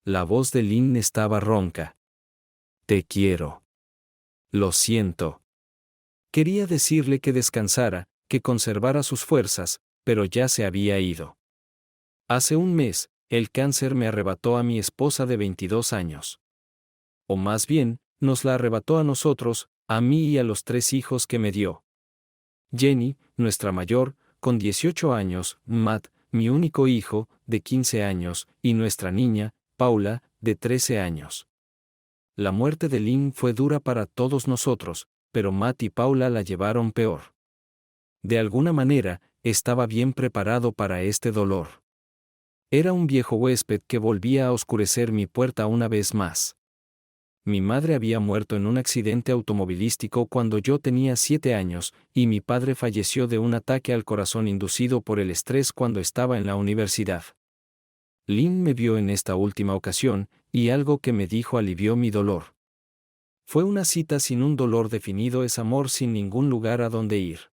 La voz de Lynn estaba ronca. Te quiero. Lo siento. Quería decirle que descansara, que conservara sus fuerzas, pero ya se había ido. Hace un mes, el cáncer me arrebató a mi esposa de 22 años. O más bien, nos la arrebató a nosotros, a mí y a los 3 hijos que me dio. Jenny, nuestra mayor, con 18 años, Matt, mi único hijo, de 15 años, y nuestra niña, Paula, de 13 años. La muerte de Lynn fue dura para todos nosotros, pero Matt y Paula la llevaron peor. De alguna manera, estaba bien preparado para este dolor. Era un viejo huésped que volvía a oscurecer mi puerta una vez más. Mi madre había muerto en un accidente automovilístico cuando yo tenía 7 años, y mi padre falleció de un ataque al corazón inducido por el estrés cuando estaba en la universidad. Lynn me vio en esta última ocasión, y algo que me dijo alivió mi dolor. Fue una cita sin un dolor definido, es amor sin ningún lugar a donde ir.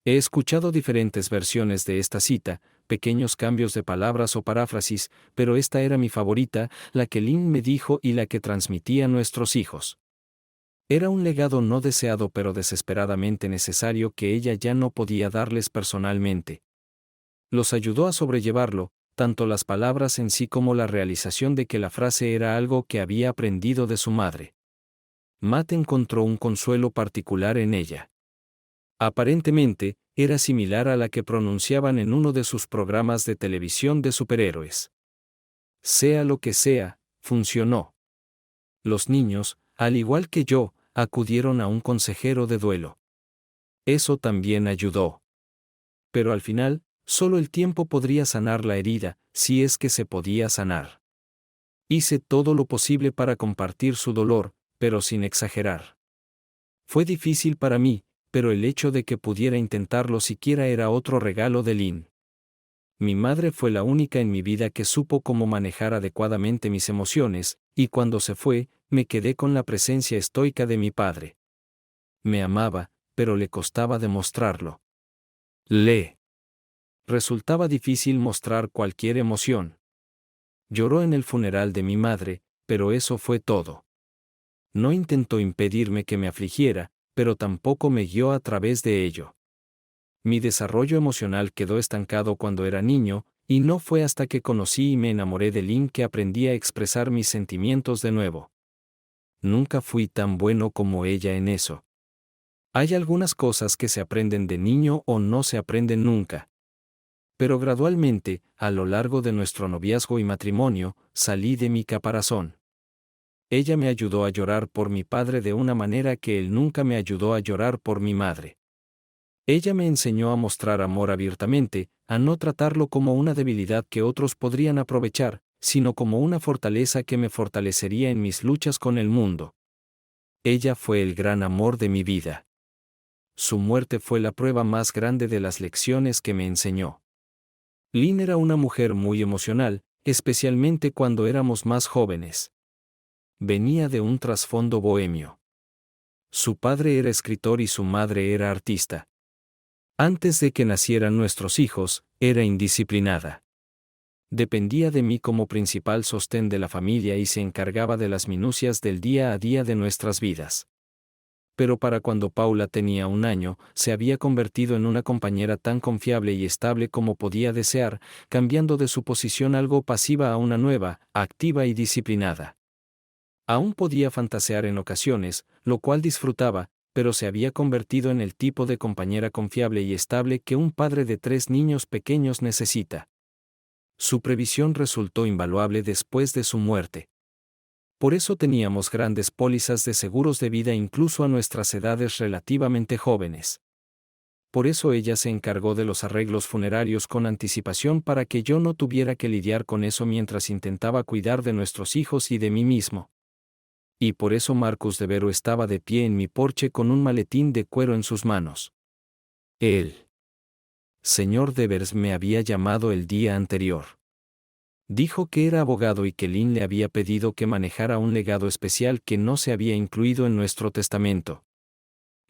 He escuchado diferentes versiones de esta cita, pequeños cambios de palabras o paráfrasis, pero esta era mi favorita, la que Lynn me dijo y la que transmití a nuestros hijos. Era un legado no deseado pero desesperadamente necesario que ella ya no podía darles personalmente. Los ayudó a sobrellevarlo, tanto las palabras en sí como la realización de que la frase era algo que había aprendido de su madre. Matt encontró un consuelo particular en ella. Aparentemente, era similar a la que pronunciaban en uno de sus programas de televisión de superhéroes. Sea lo que sea, funcionó. Los niños, al igual que yo, acudieron a un consejero de duelo. Eso también ayudó. Pero al final, solo el tiempo podría sanar la herida, si es que se podía sanar. Hice todo lo posible para compartir su dolor, pero sin exagerar. Fue difícil para mí, pero el hecho de que pudiera intentarlo siquiera era otro regalo de Lynn. Mi madre fue la única en mi vida que supo cómo manejar adecuadamente mis emociones, y cuando se fue, me quedé con la presencia estoica de mi padre. Me amaba, pero le costaba demostrarlo. Le resultaba difícil mostrar cualquier emoción. Lloró en el funeral de mi madre, pero eso fue todo. No intentó impedirme que me afligiera, pero tampoco me guió a través de ello. Mi desarrollo emocional quedó estancado cuando era niño, y no fue hasta que conocí y me enamoré de Lynn que aprendí a expresar mis sentimientos de nuevo. Nunca fui tan bueno como ella en eso. Hay algunas cosas que se aprenden de niño o no se aprenden nunca. Pero gradualmente, a lo largo de nuestro noviazgo y matrimonio, salí de mi caparazón. Ella me ayudó a llorar por mi padre de una manera que él nunca me ayudó a llorar por mi madre. Ella me enseñó a mostrar amor abiertamente, a no tratarlo como una debilidad que otros podrían aprovechar, sino como una fortaleza que me fortalecería en mis luchas con el mundo. Ella fue el gran amor de mi vida. Su muerte fue la prueba más grande de las lecciones que me enseñó. Lynn era una mujer muy emocional, especialmente cuando éramos más jóvenes. Venía de un trasfondo bohemio. Su padre era escritor y su madre era artista. Antes de que nacieran nuestros hijos, era indisciplinada. Dependía de mí como principal sostén de la familia y se encargaba de las minucias del día a día de nuestras vidas. Pero para cuando Paula tenía 1 año, se había convertido en una compañera tan confiable y estable como podía desear, cambiando de su posición algo pasiva a una nueva, activa y disciplinada. Aún podía fantasear en ocasiones, lo cual disfrutaba, pero se había convertido en el tipo de compañera confiable y estable que un padre de 3 niños pequeños necesita. Su previsión resultó invaluable después de su muerte. Por eso teníamos grandes pólizas de seguros de vida incluso a nuestras edades relativamente jóvenes. Por eso ella se encargó de los arreglos funerarios con anticipación para que yo no tuviera que lidiar con eso mientras intentaba cuidar de nuestros hijos y de mí mismo. Y por eso Marcus de Vero estaba de pie en mi porche con un maletín de cuero en sus manos. El señor Devers me había llamado el día anterior. Dijo que era abogado y que Lynn le había pedido que manejara un legado especial que no se había incluido en nuestro testamento.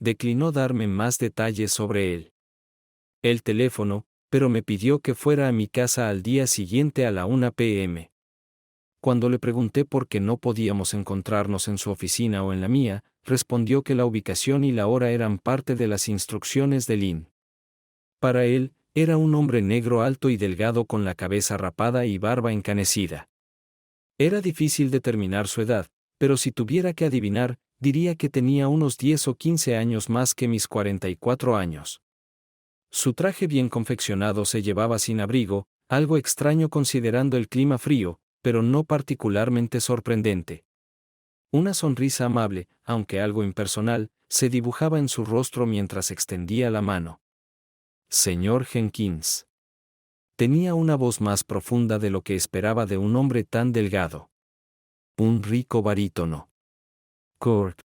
Declinó darme más detalles sobre él. El teléfono, pero me pidió que fuera a mi casa al día siguiente a la 1 p.m. Cuando le pregunté por qué no podíamos encontrarnos en su oficina o en la mía, respondió que la ubicación y la hora eran parte de las instrucciones de Lynn. Para él, era un hombre negro alto y delgado con la cabeza rapada y barba encanecida. Era difícil determinar su edad, pero si tuviera que adivinar, diría que tenía unos 10 o 15 años más que mis 44 años. Su traje bien confeccionado se llevaba sin abrigo, algo extraño considerando el clima frío, pero no particularmente sorprendente. Una sonrisa amable, aunque algo impersonal, se dibujaba en su rostro mientras extendía la mano. Señor Jenkins. Tenía una voz más profunda de lo que esperaba de un hombre tan delgado. Un rico barítono. Kurt.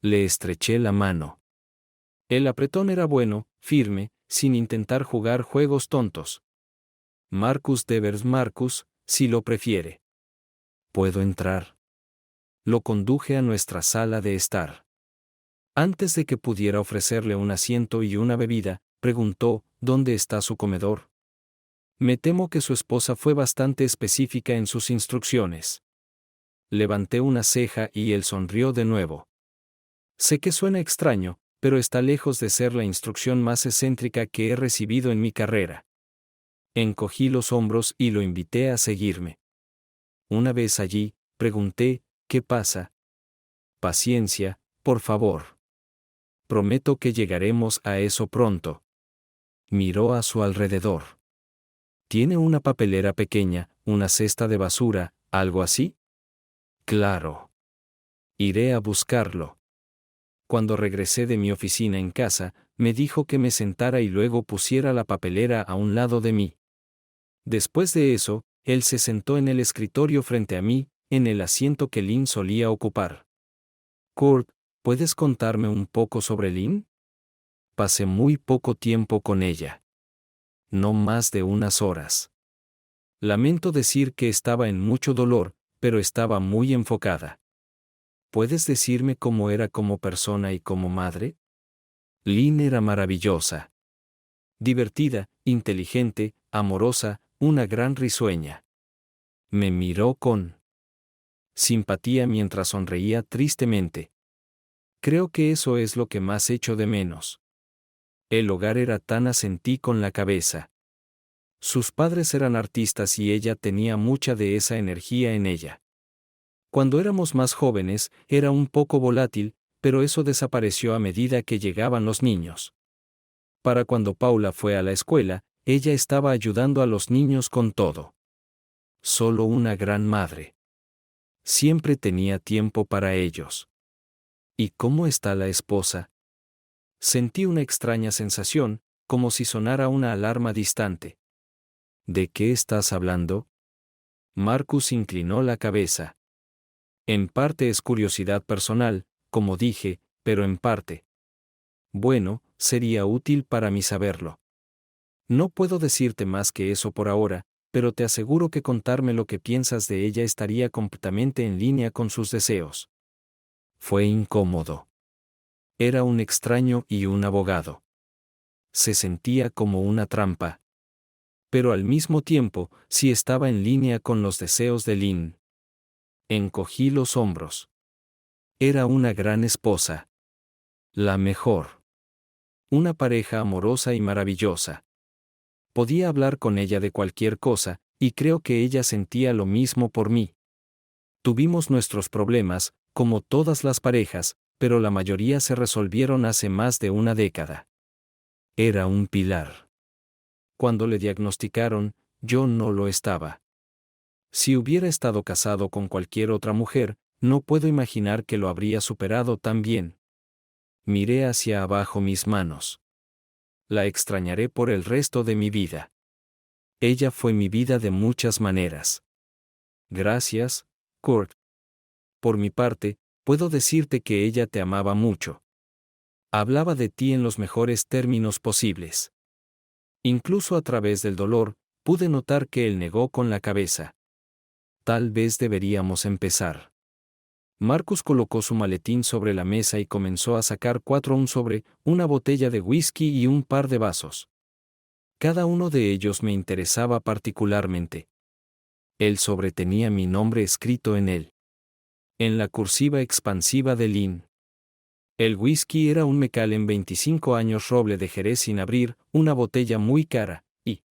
Le estreché la mano. El apretón era bueno, firme, sin intentar jugar juegos tontos. Marcus Devers Marcus, si lo prefiere. ¿Puedo entrar? Lo conduje a nuestra sala de estar. Antes de que pudiera ofrecerle un asiento y una bebida, preguntó, ¿dónde está su comedor? Me temo que su esposa fue bastante específica en sus instrucciones. Levanté una ceja y él sonrió de nuevo. Sé que suena extraño, pero está lejos de ser la instrucción más excéntrica que he recibido en mi carrera. Encogí los hombros y lo invité a seguirme. Una vez allí, pregunté, ¿qué pasa? Paciencia, por favor. Prometo que llegaremos a eso pronto. Miró a su alrededor. ¿Tiene una papelera pequeña, una cesta de basura, algo así? Claro. Iré a buscarlo. Cuando regresé de mi oficina en casa, me dijo que me sentara y luego pusiera la papelera a un lado de mí. Después de eso, él se sentó en el escritorio frente a mí, en el asiento que Lynn solía ocupar. Kurt, ¿puedes contarme un poco sobre Lynn? Pasé muy poco tiempo con ella. No más de unas horas. Lamento decir que estaba en mucho dolor, pero estaba muy enfocada. ¿Puedes decirme cómo era como persona y como madre? Lynn era maravillosa. Divertida, inteligente, amorosa, una gran risueña. Me miró con simpatía mientras sonreía tristemente. Creo que eso es lo que más echo de menos. El hogar era tan asentí con la cabeza. Sus padres eran artistas y ella tenía mucha de esa energía en ella. Cuando éramos más jóvenes, era un poco volátil, pero eso desapareció a medida que llegaban los niños. Para cuando Paula fue a la escuela, ella estaba ayudando a los niños con todo. Solo una gran madre. Siempre tenía tiempo para ellos. ¿Y cómo está la esposa? Sentí una extraña sensación, como si sonara una alarma distante. ¿De qué estás hablando? Marcus inclinó la cabeza. En parte es curiosidad personal, como dije, pero en parte. Bueno, sería útil para mí saberlo. No puedo decirte más que eso por ahora, pero te aseguro que contarme lo que piensas de ella estaría completamente en línea con sus deseos. Fue incómodo. Era un extraño y un abogado. Se sentía como una trampa. Pero al mismo tiempo, sí estaba en línea con los deseos de Lynn. Encogí los hombros. Era una gran esposa. La mejor. Una pareja amorosa y maravillosa. Podía hablar con ella de cualquier cosa, y creo que ella sentía lo mismo por mí. Tuvimos nuestros problemas, como todas las parejas, pero la mayoría se resolvieron hace más de una década. Era un pilar. Cuando le diagnosticaron, yo no lo estaba. Si hubiera estado casado con cualquier otra mujer, no puedo imaginar que lo habría superado tan bien. Miré hacia abajo mis manos. La extrañaré por el resto de mi vida. Ella fue mi vida de muchas maneras. Gracias, Kurt. Por mi parte, puedo decirte que ella te amaba mucho. Hablaba de ti en los mejores términos posibles. Incluso a través del dolor, pude notar que él negó con la cabeza. Tal vez deberíamos empezar. Marcus colocó su maletín sobre la mesa y comenzó a sacar un sobre, una botella de whisky y un par de vasos. Cada uno de ellos me interesaba particularmente. El sobre tenía mi nombre escrito en él. En la cursiva expansiva de Lynn. El whisky era un Macallan 25 años roble de Jerez sin abrir, una botella muy cara, y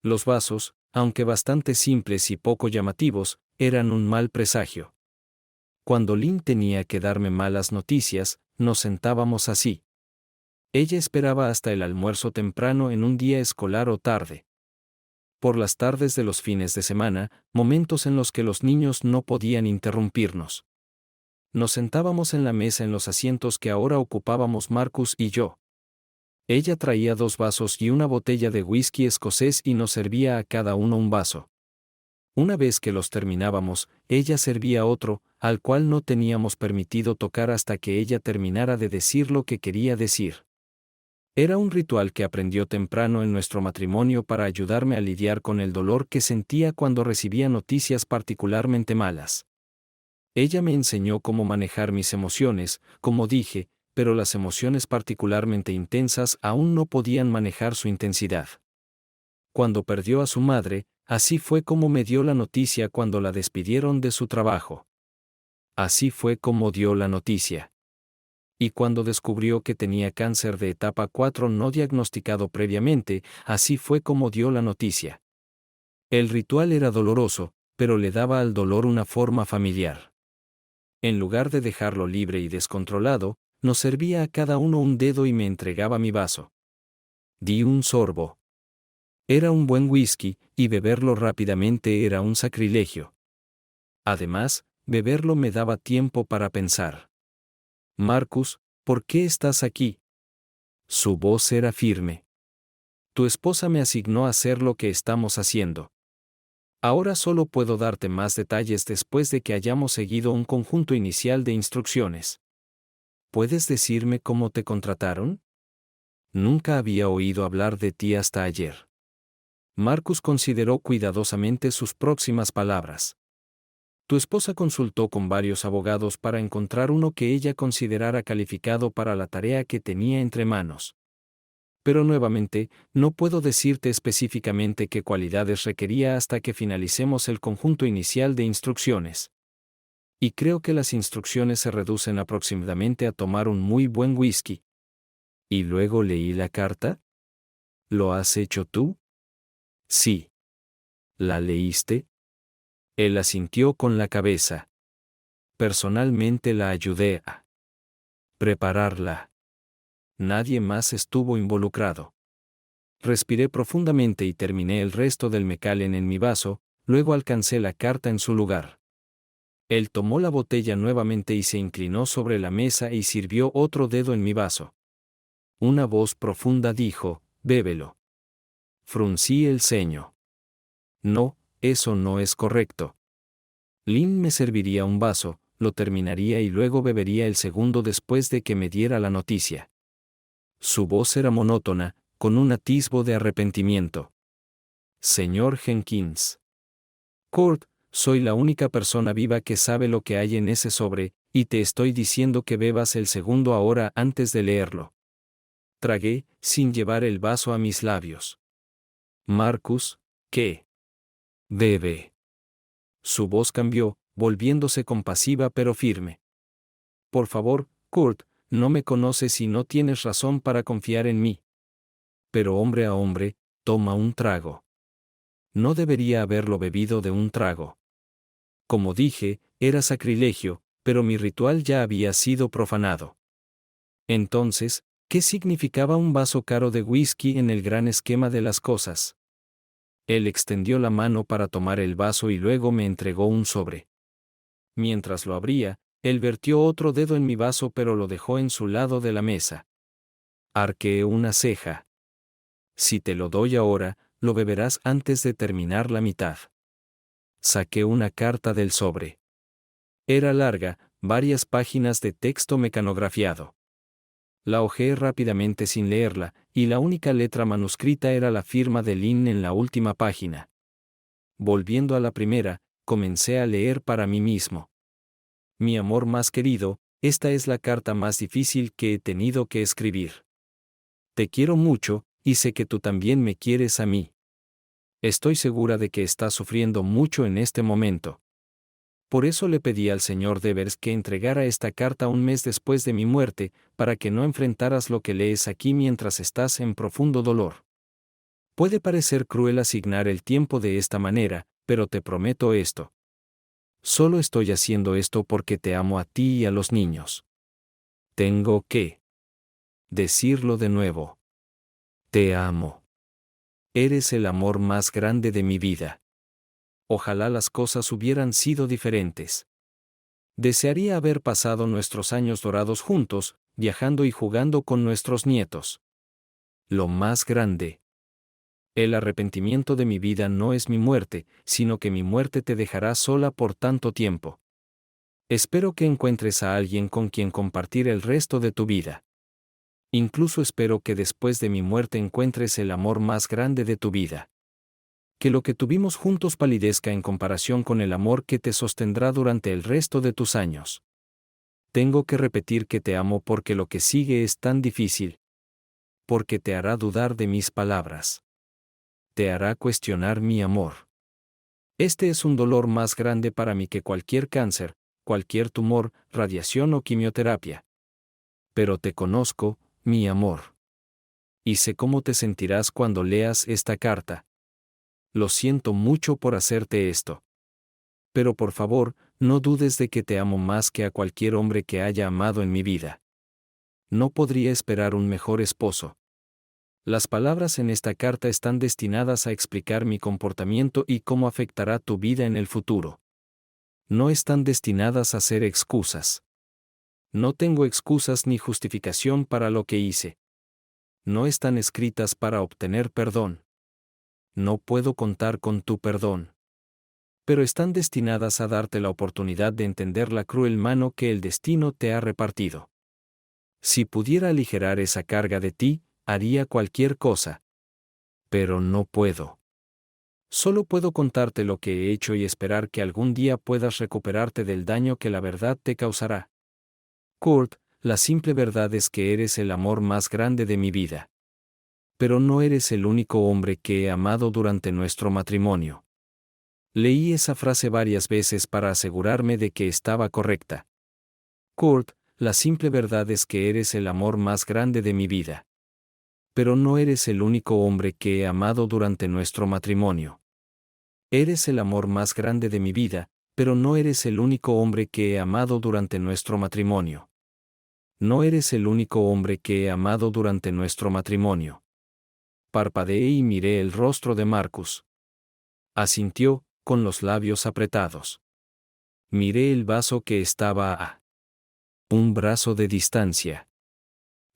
los vasos, aunque bastante simples y poco llamativos, eran un mal presagio. Cuando Lynn tenía que darme malas noticias, nos sentábamos así. Ella esperaba hasta el almuerzo temprano en un día escolar o tarde. Por las tardes de los fines de semana, momentos en los que los niños no podían interrumpirnos. Nos sentábamos en la mesa en los asientos que ahora ocupábamos Marcus y yo. Ella traía 2 vasos y una botella de whisky escocés y nos servía a cada uno un vaso. Una vez que los terminábamos, ella servía otro, al cual no teníamos permitido tocar hasta que ella terminara de decir lo que quería decir. Era un ritual que aprendió temprano en nuestro matrimonio para ayudarme a lidiar con el dolor que sentía cuando recibía noticias particularmente malas. Ella me enseñó cómo manejar mis emociones, como dije, pero las emociones particularmente intensas aún no podían manejar su intensidad. Cuando perdió a su madre, así fue como me dio la noticia cuando la despidieron de su trabajo. Así fue como dio la noticia. Y cuando descubrió que tenía cáncer de etapa 4 no diagnosticado previamente, así fue como dio la noticia. El ritual era doloroso, pero le daba al dolor una forma familiar. En lugar de dejarlo libre y descontrolado, nos servía a cada uno un dedo y me entregaba mi vaso. Di un sorbo. Era un buen whisky, y beberlo rápidamente era un sacrilegio. Además, beberlo me daba tiempo para pensar. Marcus, ¿por qué estás aquí? Su voz era firme. Tu esposa me asignó a hacer lo que estamos haciendo. Ahora solo puedo darte más detalles después de que hayamos seguido un conjunto inicial de instrucciones. ¿Puedes decirme cómo te contrataron? Nunca había oído hablar de ti hasta ayer. Marcus consideró cuidadosamente sus próximas palabras. Tu esposa consultó con varios abogados para encontrar uno que ella considerara calificado para la tarea que tenía entre manos. Pero nuevamente, no puedo decirte específicamente qué cualidades requería hasta que finalicemos el conjunto inicial de instrucciones. Y creo que las instrucciones se reducen aproximadamente a tomar un muy buen whisky. ¿Y luego leí la carta? ¿Lo has hecho tú? Sí. ¿La leíste? Él asintió con la cabeza. Personalmente la ayudé a prepararla. Nadie más estuvo involucrado. Respiré profundamente y terminé el resto del Macallan en mi vaso, luego alcancé la carta en su lugar. Él tomó la botella nuevamente y se inclinó sobre la mesa y sirvió otro dedo en mi vaso. Una voz profunda dijo, bébelo. Fruncí el ceño. No, eso no es correcto. Lynn me serviría un vaso, lo terminaría y luego bebería el segundo después de que me diera la noticia. Su voz era monótona, con un atisbo de arrepentimiento. Señor Jenkins. Kurt, soy la única persona viva que sabe lo que hay en ese sobre, y te estoy diciendo que bebas el segundo ahora antes de leerlo. Tragué, sin llevar el vaso a mis labios. Marcus, ¿qué? Bebe. Su voz cambió, volviéndose compasiva pero firme. Por favor, Kurt, no me conoces y no tienes razón para confiar en mí. Pero hombre a hombre, toma un trago. No debería haberlo bebido de un trago. Como dije, era sacrilegio, pero mi ritual ya había sido profanado. Entonces, ¿qué significaba un vaso caro de whisky en el gran esquema de las cosas? Él extendió la mano para tomar el vaso y luego me entregó un sobre. Mientras lo abría, él vertió otro dedo en mi vaso pero lo dejó en su lado de la mesa. Arqueé una ceja. Si te lo doy ahora, lo beberás antes de terminar la mitad. Saqué una carta del sobre. Era larga, varias páginas de texto mecanografiado. La hojeé rápidamente sin leerla, y la única letra manuscrita era la firma de Lynn en la última página. Volviendo a la primera, comencé a leer para mí mismo. Mi amor más querido, esta es la carta más difícil que he tenido que escribir. Te quiero mucho, y sé que tú también me quieres a mí. Estoy segura de que estás sufriendo mucho en este momento. Por eso le pedí al señor Devers que entregara esta carta un mes después de mi muerte, para que no enfrentaras lo que lees aquí mientras estás en profundo dolor. Puede parecer cruel asignar el tiempo de esta manera, pero te prometo esto. Solo estoy haciendo esto porque te amo a ti y a los niños. Tengo que decirlo de nuevo. Te amo. Eres el amor más grande de mi vida. Ojalá las cosas hubieran sido diferentes. Desearía haber pasado nuestros años dorados juntos, viajando y jugando con nuestros nietos. Lo más grande. El arrepentimiento de mi vida no es mi muerte, sino que mi muerte te dejará sola por tanto tiempo. Espero que encuentres a alguien con quien compartir el resto de tu vida. Incluso espero que después de mi muerte encuentres el amor más grande de tu vida. Que lo que tuvimos juntos palidezca en comparación con el amor que te sostendrá durante el resto de tus años. Tengo que repetir que te amo porque lo que sigue es tan difícil. Porque te hará dudar de mis palabras. Te hará cuestionar mi amor. Este es un dolor más grande para mí que cualquier cáncer, cualquier tumor, radiación o quimioterapia. Pero te conozco, mi amor. Y sé cómo te sentirás cuando leas esta carta. Lo siento mucho por hacerte esto. Pero por favor, no dudes de que te amo más que a cualquier hombre que haya amado en mi vida. No podría esperar un mejor esposo. Las palabras en esta carta están destinadas a explicar mi comportamiento y cómo afectará tu vida en el futuro. No están destinadas a ser excusas. No tengo excusas ni justificación para lo que hice. No están escritas para obtener perdón. No puedo contar con tu perdón. Pero están destinadas a darte la oportunidad de entender la cruel mano que el destino te ha repartido. Si pudiera aligerar esa carga de ti, haría cualquier cosa. Pero no puedo. Solo puedo contarte lo que he hecho y esperar que algún día puedas recuperarte del daño que la verdad te causará. Kurt, la simple verdad es que eres el amor más grande de mi vida. Pero no eres el único hombre que he amado durante nuestro matrimonio. Leí esa frase varias veces para asegurarme de que estaba correcta. Kurt, la simple verdad es que eres el amor más grande de mi vida. Pero no eres el único hombre que he amado durante nuestro matrimonio. Eres el amor más grande de mi vida, pero no eres el único hombre que he amado durante nuestro matrimonio. No eres el único hombre que he amado durante nuestro matrimonio. Parpadeé y miré el rostro de Marcus. Asintió, con los labios apretados. Miré el vaso que estaba a un brazo de distancia.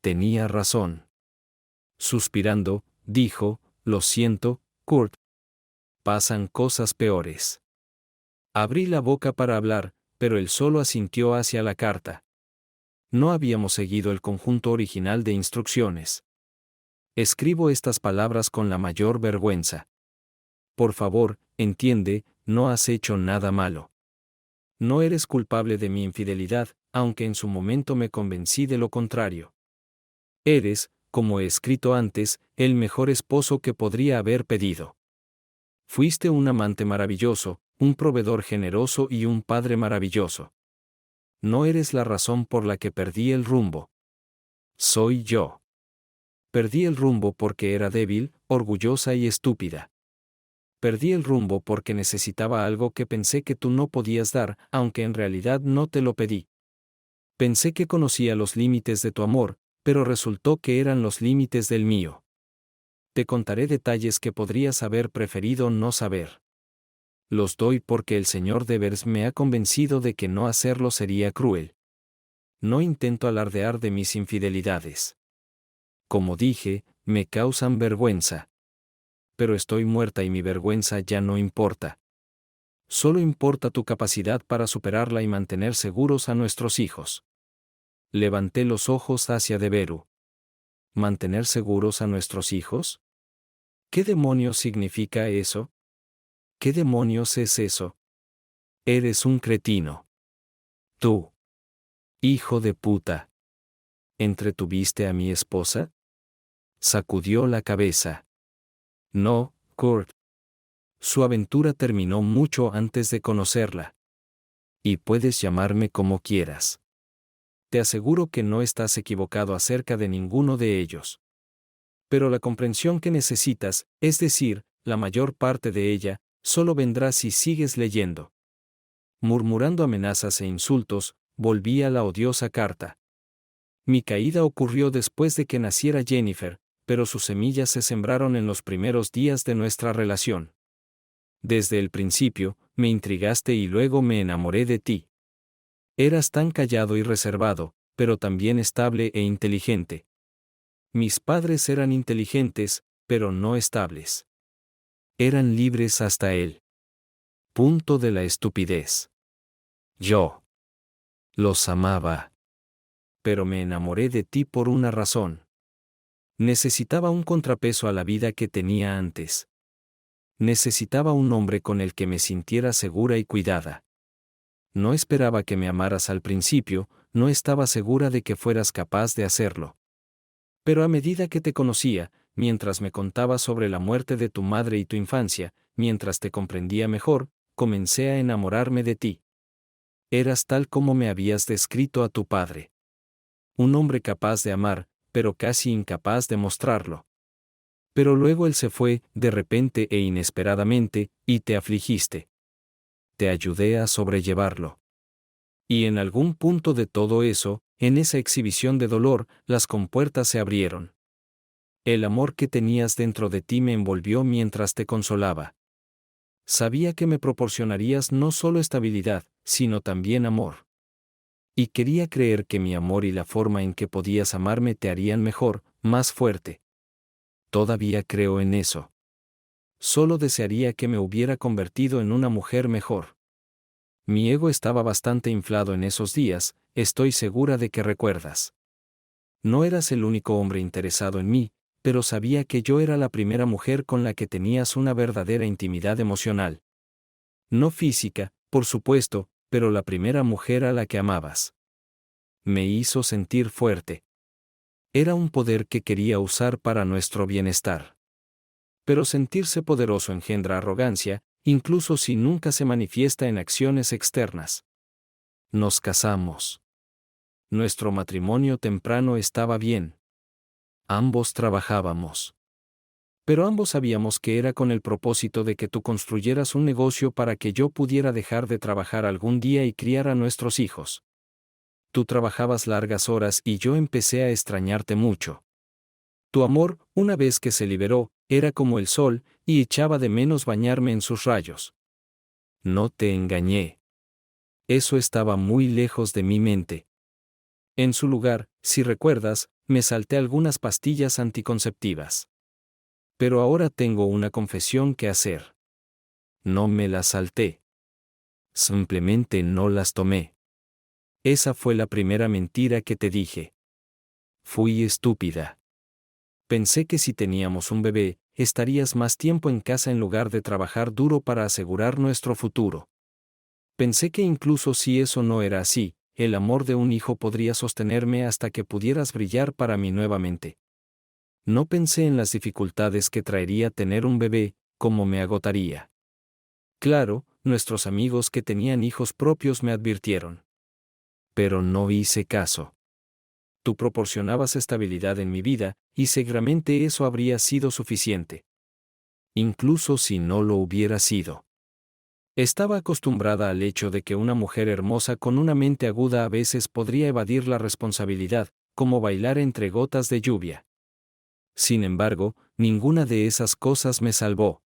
Tenía razón. Suspirando, dijo, lo siento, Kurt. Pasan cosas peores. Abrí la boca para hablar, pero él solo asintió hacia la carta. No habíamos seguido el conjunto original de instrucciones. Escribo estas palabras con la mayor vergüenza. Por favor, entiende, no has hecho nada malo. No eres culpable de mi infidelidad, aunque en su momento me convencí de lo contrario. Eres, como he escrito antes, el mejor esposo que podría haber pedido. Fuiste un amante maravilloso, un proveedor generoso y un padre maravilloso. No eres la razón por la que perdí el rumbo. Soy yo. Perdí el rumbo porque era débil, orgullosa y estúpida. Perdí el rumbo porque necesitaba algo que pensé que tú no podías dar, aunque en realidad no te lo pedí. Pensé que conocía los límites de tu amor, pero resultó que eran los límites del mío. Te contaré detalles que podrías haber preferido no saber. Los doy porque el señor Devers me ha convencido de que no hacerlo sería cruel. No intento alardear de mis infidelidades. Como dije, me causan vergüenza. Pero estoy muerta y mi vergüenza ya no importa. Solo importa tu capacidad para superarla y mantener seguros a nuestros hijos. Levanté los ojos hacia Deveru. ¿Mantener seguros a nuestros hijos? ¿Qué demonios significa eso? ¿Qué demonios es eso? Eres un cretino. Tú. Hijo de puta. ¿Entretuviste a mi esposa? Sacudió la cabeza. No, Kurt. su aventura terminó mucho antes de conocerla. Y puedes llamarme como quieras. Te aseguro que no estás equivocado acerca de ninguno de ellos. Pero la comprensión que necesitas, es decir, la mayor parte de ella, solo vendrá si sigues leyendo. Murmurando amenazas e insultos, volví a la odiosa carta. Mi caída ocurrió después de que naciera Jennifer, pero sus semillas se sembraron en los primeros días de nuestra relación. Desde el principio, me intrigaste y luego me enamoré de ti. Eras tan callado y reservado, pero también estable e inteligente. Mis padres eran inteligentes, pero no estables. Eran libres hasta el punto de la estupidez. Yo los amaba. Pero me enamoré de ti por una razón. Necesitaba un contrapeso a la vida que tenía antes. Necesitaba un hombre con el que me sintiera segura y cuidada. No esperaba que me amaras al principio, no estaba segura de que fueras capaz de hacerlo. Pero a medida que te conocía, mientras me contabas sobre la muerte de tu madre y tu infancia, mientras te comprendía mejor, comencé a enamorarme de ti. Eras tal como me habías descrito a tu padre. Un hombre capaz de amar, pero casi incapaz de mostrarlo. Pero luego él se fue, de repente e inesperadamente, y te afligiste. Te ayudé a sobrellevarlo. Y en algún punto de todo eso, en esa exhibición de dolor, las compuertas se abrieron. El amor que tenías dentro de ti me envolvió mientras te consolaba. Sabía que me proporcionarías no solo estabilidad, sino también amor. Y quería creer que mi amor y la forma en que podías amarme te harían mejor, más fuerte. Todavía creo en eso. Solo desearía que me hubiera convertido en una mujer mejor. Mi ego estaba bastante inflado en esos días, estoy segura de que recuerdas. No eras el único hombre interesado en mí, pero sabía que yo era la primera mujer con la que tenías una verdadera intimidad emocional. No física, por supuesto, pero la primera mujer a la que amabas. Me hizo sentir fuerte. Era un poder que quería usar para nuestro bienestar. Pero sentirse poderoso engendra arrogancia, incluso si nunca se manifiesta en acciones externas. Nos casamos. Nuestro matrimonio temprano estaba bien. Ambos trabajábamos. Pero ambos sabíamos que era con el propósito de que tú construyeras un negocio para que yo pudiera dejar de trabajar algún día y criar a nuestros hijos. Tú trabajabas largas horas y yo empecé a extrañarte mucho. Tu amor, una vez que se liberó, era como el sol, y echaba de menos bañarme en sus rayos. No te engañé. Eso estaba muy lejos de mi mente. En su lugar, si recuerdas, me salté algunas pastillas anticonceptivas. Pero ahora tengo una confesión que hacer. No me las salté. Simplemente no las tomé. Esa fue la primera mentira que te dije. Fui estúpida. Pensé que si teníamos un bebé, estarías más tiempo en casa en lugar de trabajar duro para asegurar nuestro futuro. Pensé que incluso si eso no era así, el amor de un hijo podría sostenerme hasta que pudieras brillar para mí nuevamente. No pensé en las dificultades que traería tener un bebé, cómo me agotaría. Claro, nuestros amigos que tenían hijos propios me advirtieron. Pero no hice caso. Tú proporcionabas estabilidad en mi vida, y seguramente eso habría sido suficiente. Incluso si no lo hubiera sido. Estaba acostumbrada al hecho de que una mujer hermosa con una mente aguda a veces podría evadir la responsabilidad, como bailar entre gotas de lluvia. Sin embargo, ninguna de esas cosas me salvó.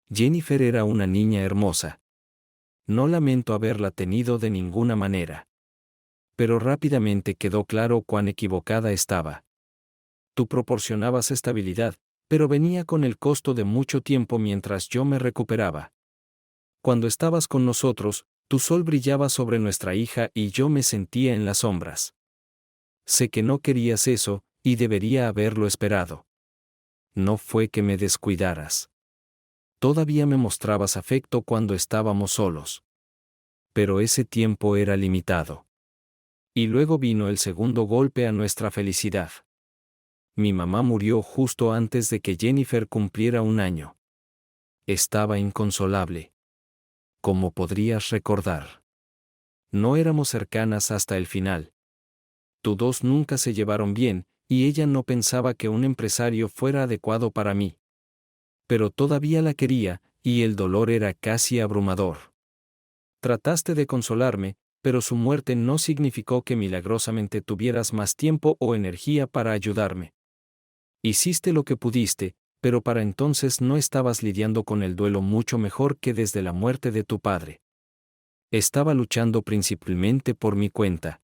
Jennifer era una niña hermosa. No lamento haberla tenido de ninguna manera. Pero rápidamente quedó claro cuán equivocada estaba. Tú proporcionabas estabilidad, pero venía con el costo de mucho tiempo mientras yo me recuperaba. Cuando estabas con nosotros, tu sol brillaba sobre nuestra hija y yo me sentía en las sombras. Sé que no querías eso, y debería haberlo esperado. No fue que me descuidaras. Todavía me mostrabas afecto cuando estábamos solos. Pero ese tiempo era limitado. Y luego vino el segundo golpe a nuestra felicidad. Mi mamá murió justo antes de que Jennifer cumpliera un año. Estaba inconsolable. Como podrías recordar. No éramos cercanas hasta el final. Tus dos nunca se llevaron bien, y ella no pensaba que un empresario fuera adecuado para mí. Pero todavía la quería, y el dolor era casi abrumador. Trataste de consolarme, pero su muerte no significó que milagrosamente tuvieras más tiempo o energía para ayudarme. Hiciste lo que pudiste, pero para entonces no estabas lidiando con el duelo mucho mejor que desde la muerte de tu padre. Estaba luchando principalmente por mi cuenta.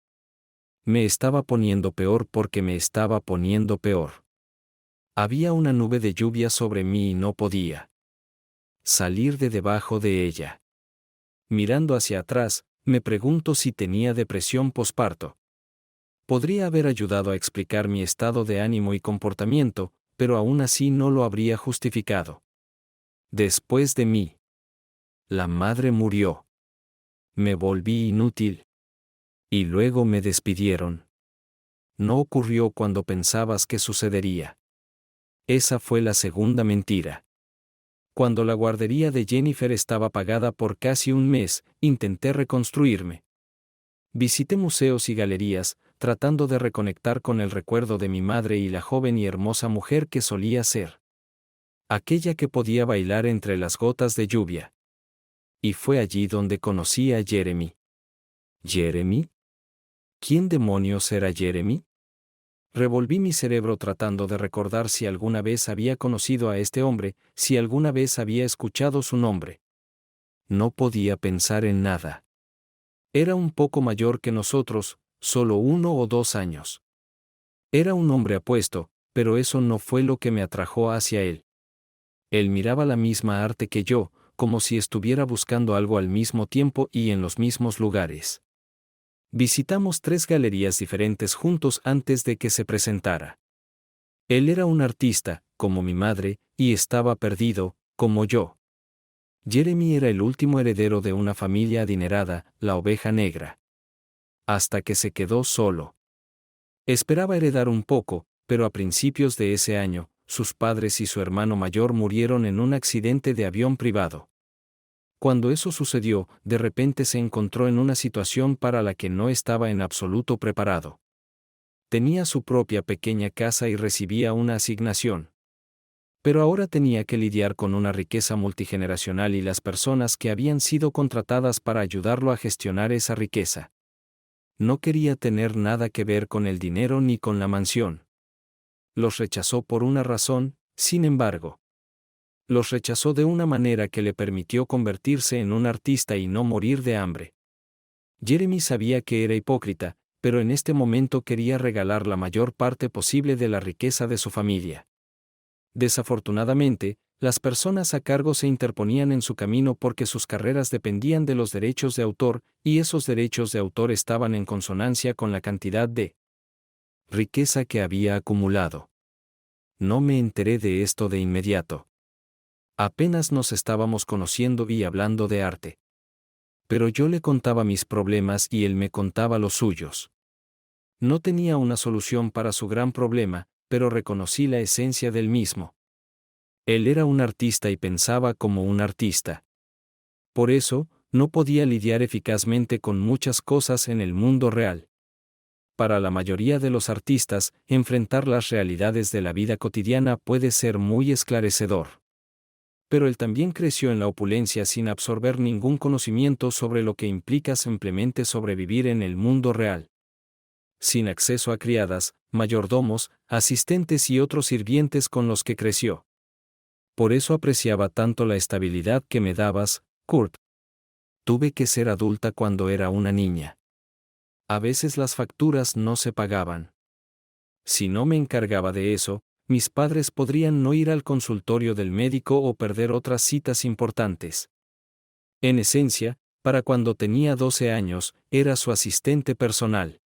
Me estaba poniendo peor porque me estaba poniendo peor. Había una nube de lluvia sobre mí y no podía salir de debajo de ella. Mirando hacia atrás, me pregunto si tenía depresión posparto. Podría haber ayudado a explicar mi estado de ánimo y comportamiento, pero aún así no lo habría justificado. Después de mí, la madre murió. Me volví inútil. Y luego me despidieron. No ocurrió cuando pensabas que sucedería. Esa fue la segunda mentira. Cuando la guardería de Jennifer estaba pagada por casi un mes, intenté reconstruirme. Visité museos y galerías, tratando de reconectar con el recuerdo de mi madre y la joven y hermosa mujer que solía ser. Aquella que podía bailar entre las gotas de lluvia. Y fue allí donde conocí a Jeremy. ¿Jeremy? ¿Quién demonios era Jeremy? Revolví mi cerebro tratando de recordar si alguna vez había conocido a este hombre, si alguna vez había escuchado su nombre. No podía pensar en nada. Era un poco mayor que nosotros, solo 1 o 2 años. Era un hombre apuesto, pero eso no fue lo que me atrajo hacia él. Él miraba la misma arte que yo, como si estuviera buscando algo al mismo tiempo y en los mismos lugares. Visitamos 3 galerías diferentes juntos antes de que se presentara. Él era un artista, como mi madre, y estaba perdido, como yo. Jeremy era el último heredero de una familia adinerada, la oveja negra. Hasta que se quedó solo. Esperaba heredar un poco, pero a principios de ese año, sus padres y su hermano mayor murieron en un accidente de avión privado. Cuando eso sucedió, de repente se encontró en una situación para la que no estaba en absoluto preparado. Tenía su propia pequeña casa y recibía una asignación. Pero ahora tenía que lidiar con una riqueza multigeneracional y las personas que habían sido contratadas para ayudarlo a gestionar esa riqueza. No quería tener nada que ver con el dinero ni con la mansión. Los rechazó por una razón, sin embargo. Los rechazó de una manera que le permitió convertirse en un artista y no morir de hambre. Jeremy sabía que era hipócrita, pero en este momento quería regalar la mayor parte posible de la riqueza de su familia. Desafortunadamente, las personas a cargo se interponían en su camino porque sus carreras dependían de los derechos de autor, y esos derechos de autor estaban en consonancia con la cantidad de riqueza que había acumulado. No me enteré de esto de inmediato. Apenas nos estábamos conociendo y hablando de arte. Pero yo le contaba mis problemas y él me contaba los suyos. No tenía una solución para su gran problema, pero reconocí la esencia del mismo. Él era un artista y pensaba como un artista. Por eso, no podía lidiar eficazmente con muchas cosas en el mundo real. Para la mayoría de los artistas, enfrentar las realidades de la vida cotidiana puede ser muy esclarecedor. Pero él también creció en la opulencia sin absorber ningún conocimiento sobre lo que implica simplemente sobrevivir en el mundo real. Sin acceso a criadas, mayordomos, asistentes y otros sirvientes con los que creció. Por eso apreciaba tanto la estabilidad que me dabas, Kurt. Tuve que ser adulta cuando era una niña. A veces las facturas no se pagaban. Si no me encargaba de eso, mis padres podrían no ir al consultorio del médico o perder otras citas importantes. En esencia, para cuando tenía 12 años, era su asistente personal.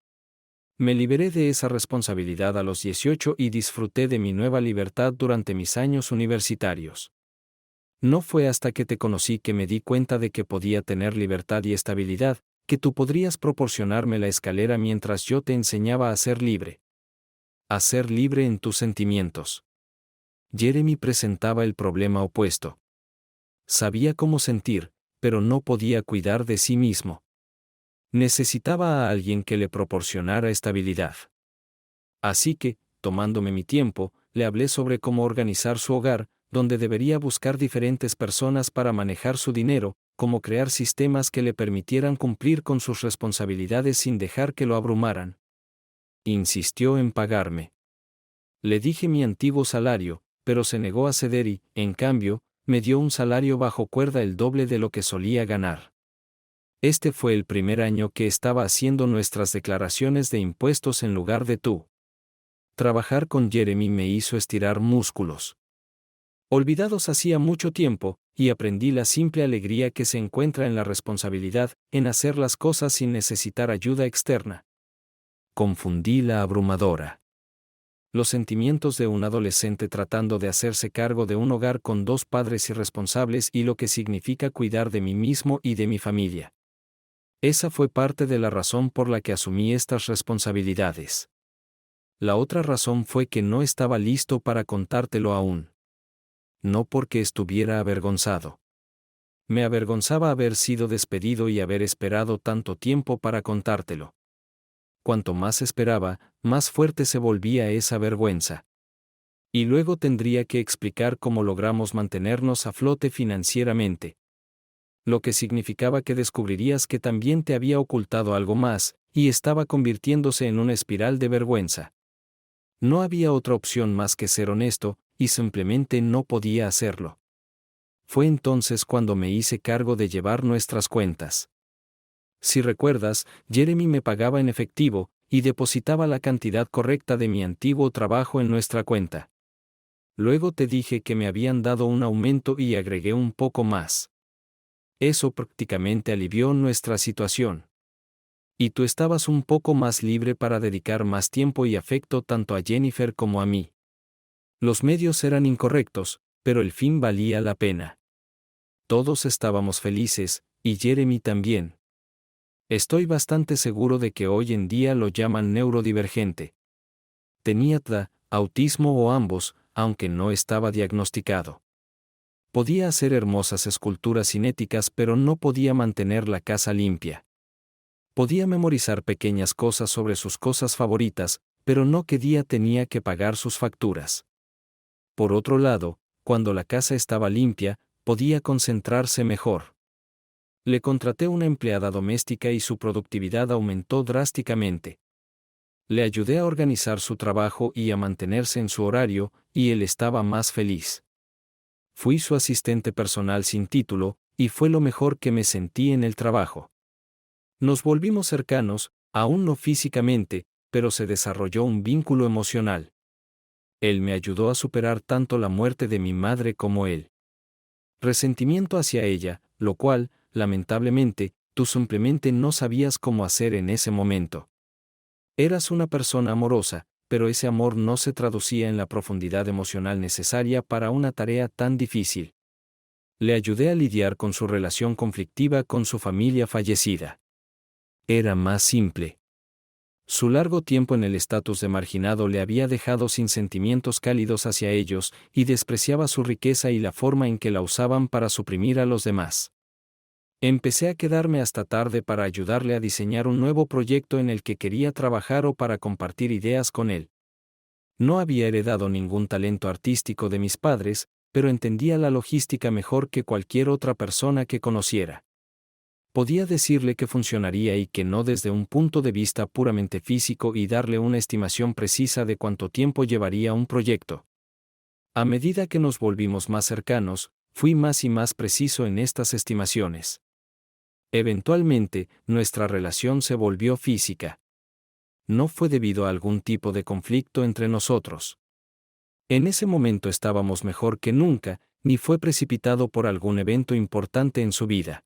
Me liberé de esa responsabilidad a los 18 y disfruté de mi nueva libertad durante mis años universitarios. No fue hasta que te conocí que me di cuenta de que podía tener libertad y estabilidad, que tú podrías proporcionarme la escalera mientras yo te enseñaba a ser libre. A ser libre en tus sentimientos. Jeremy presentaba el problema opuesto. Sabía cómo sentir, pero no podía cuidar de sí mismo. Necesitaba a alguien que le proporcionara estabilidad. Así que, tomándome mi tiempo, le hablé sobre cómo organizar su hogar, donde debería buscar diferentes personas para manejar su dinero, cómo crear sistemas que le permitieran cumplir con sus responsabilidades sin dejar que lo abrumaran. Insistió en pagarme. Le dije mi antiguo salario, pero se negó a ceder y, en cambio, me dio un salario bajo cuerda el doble de lo que solía ganar. Este fue el primer año que estaba haciendo nuestras declaraciones de impuestos en lugar de tú. Trabajar con Jeremy me hizo estirar músculos olvidados hacía mucho tiempo, y aprendí la simple alegría que se encuentra en la responsabilidad, en hacer las cosas sin necesitar ayuda externa. Confundí la abrumadora. Los sentimientos de un adolescente tratando de hacerse cargo de un hogar con dos padres irresponsables y lo que significa cuidar de mí mismo y de mi familia. Esa fue parte de la razón por la que asumí estas responsabilidades. La otra razón fue que no estaba listo para contártelo aún. No porque estuviera avergonzado. Me avergonzaba haber sido despedido y haber esperado tanto tiempo para contártelo. Cuanto más esperaba, más fuerte se volvía esa vergüenza. Y luego tendría que explicar cómo logramos mantenernos a flote financieramente. Lo que significaba que descubrirías que también te había ocultado algo más, y estaba convirtiéndose en una espiral de vergüenza. No había otra opción más que ser honesto, y simplemente no podía hacerlo. Fue entonces cuando me hice cargo de llevar nuestras cuentas. Si recuerdas, Jeremy me pagaba en efectivo, y depositaba la cantidad correcta de mi antiguo trabajo en nuestra cuenta. Luego te dije que me habían dado un aumento y agregué un poco más. Eso prácticamente alivió nuestra situación. Y tú estabas un poco más libre para dedicar más tiempo y afecto tanto a Jennifer como a mí. Los medios eran incorrectos, pero el fin valía la pena. Todos estábamos felices, y Jeremy también. Estoy bastante seguro de que hoy en día lo llaman neurodivergente. Tenía TDA, autismo o ambos, aunque no estaba diagnosticado. Podía hacer hermosas esculturas cinéticas, pero no podía mantener la casa limpia. Podía memorizar pequeñas cosas sobre sus cosas favoritas, pero no qué día tenía que pagar sus facturas. Por otro lado, cuando la casa estaba limpia, podía concentrarse mejor. Le contraté una empleada doméstica y su productividad aumentó drásticamente. Le ayudé a organizar su trabajo y a mantenerse en su horario, y él estaba más feliz. Fui su asistente personal sin título, y fue lo mejor que me sentí en el trabajo. Nos volvimos cercanos, aún no físicamente, pero se desarrolló un vínculo emocional. Él me ayudó a superar tanto la muerte de mi madre como él. Resentimiento hacia ella, lo cual, lamentablemente, tú simplemente no sabías cómo hacer en ese momento. Eras una persona amorosa, pero ese amor no se traducía en la profundidad emocional necesaria para una tarea tan difícil. Le ayudé a lidiar con su relación conflictiva con su familia fallecida. Era más simple. Su largo tiempo en el estatus de marginado le había dejado sin sentimientos cálidos hacia ellos, y despreciaba su riqueza y la forma en que la usaban para suprimir a los demás. Empecé a quedarme hasta tarde para ayudarle a diseñar un nuevo proyecto en el que quería trabajar o para compartir ideas con él. No había heredado ningún talento artístico de mis padres, pero entendía la logística mejor que cualquier otra persona que conociera. Podía decirle que funcionaría y que no desde un punto de vista puramente físico y darle una estimación precisa de cuánto tiempo llevaría un proyecto. A medida que nos volvimos más cercanos, fui más y más preciso en estas estimaciones. Eventualmente, nuestra relación se volvió física. No fue debido a algún tipo de conflicto entre nosotros. En ese momento estábamos mejor que nunca, ni fue precipitado por algún evento importante en su vida.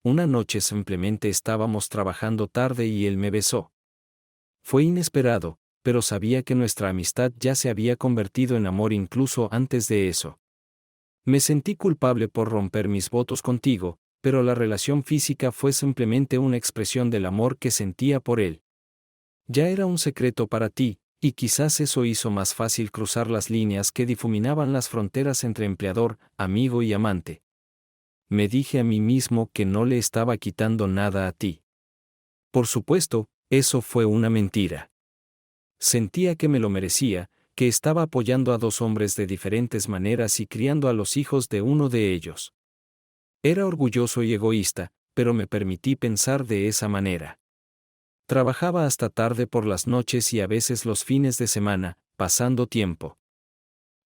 Una noche simplemente estábamos trabajando tarde y él me besó. Fue inesperado, pero sabía que nuestra amistad ya se había convertido en amor incluso antes de eso. Me sentí culpable por romper mis votos contigo, pero la relación física fue simplemente una expresión del amor que sentía por él. Ya era un secreto para ti, y quizás eso hizo más fácil cruzar las líneas que difuminaban las fronteras entre empleador, amigo y amante. Me dije a mí mismo que no le estaba quitando nada a ti. Por supuesto, eso fue una mentira. Sentía que me lo merecía, que estaba apoyando a dos hombres de diferentes maneras y criando a los hijos de uno de ellos. Era orgulloso y egoísta, pero me permití pensar de esa manera. Trabajaba hasta tarde por las noches y a veces los fines de semana, pasando tiempo.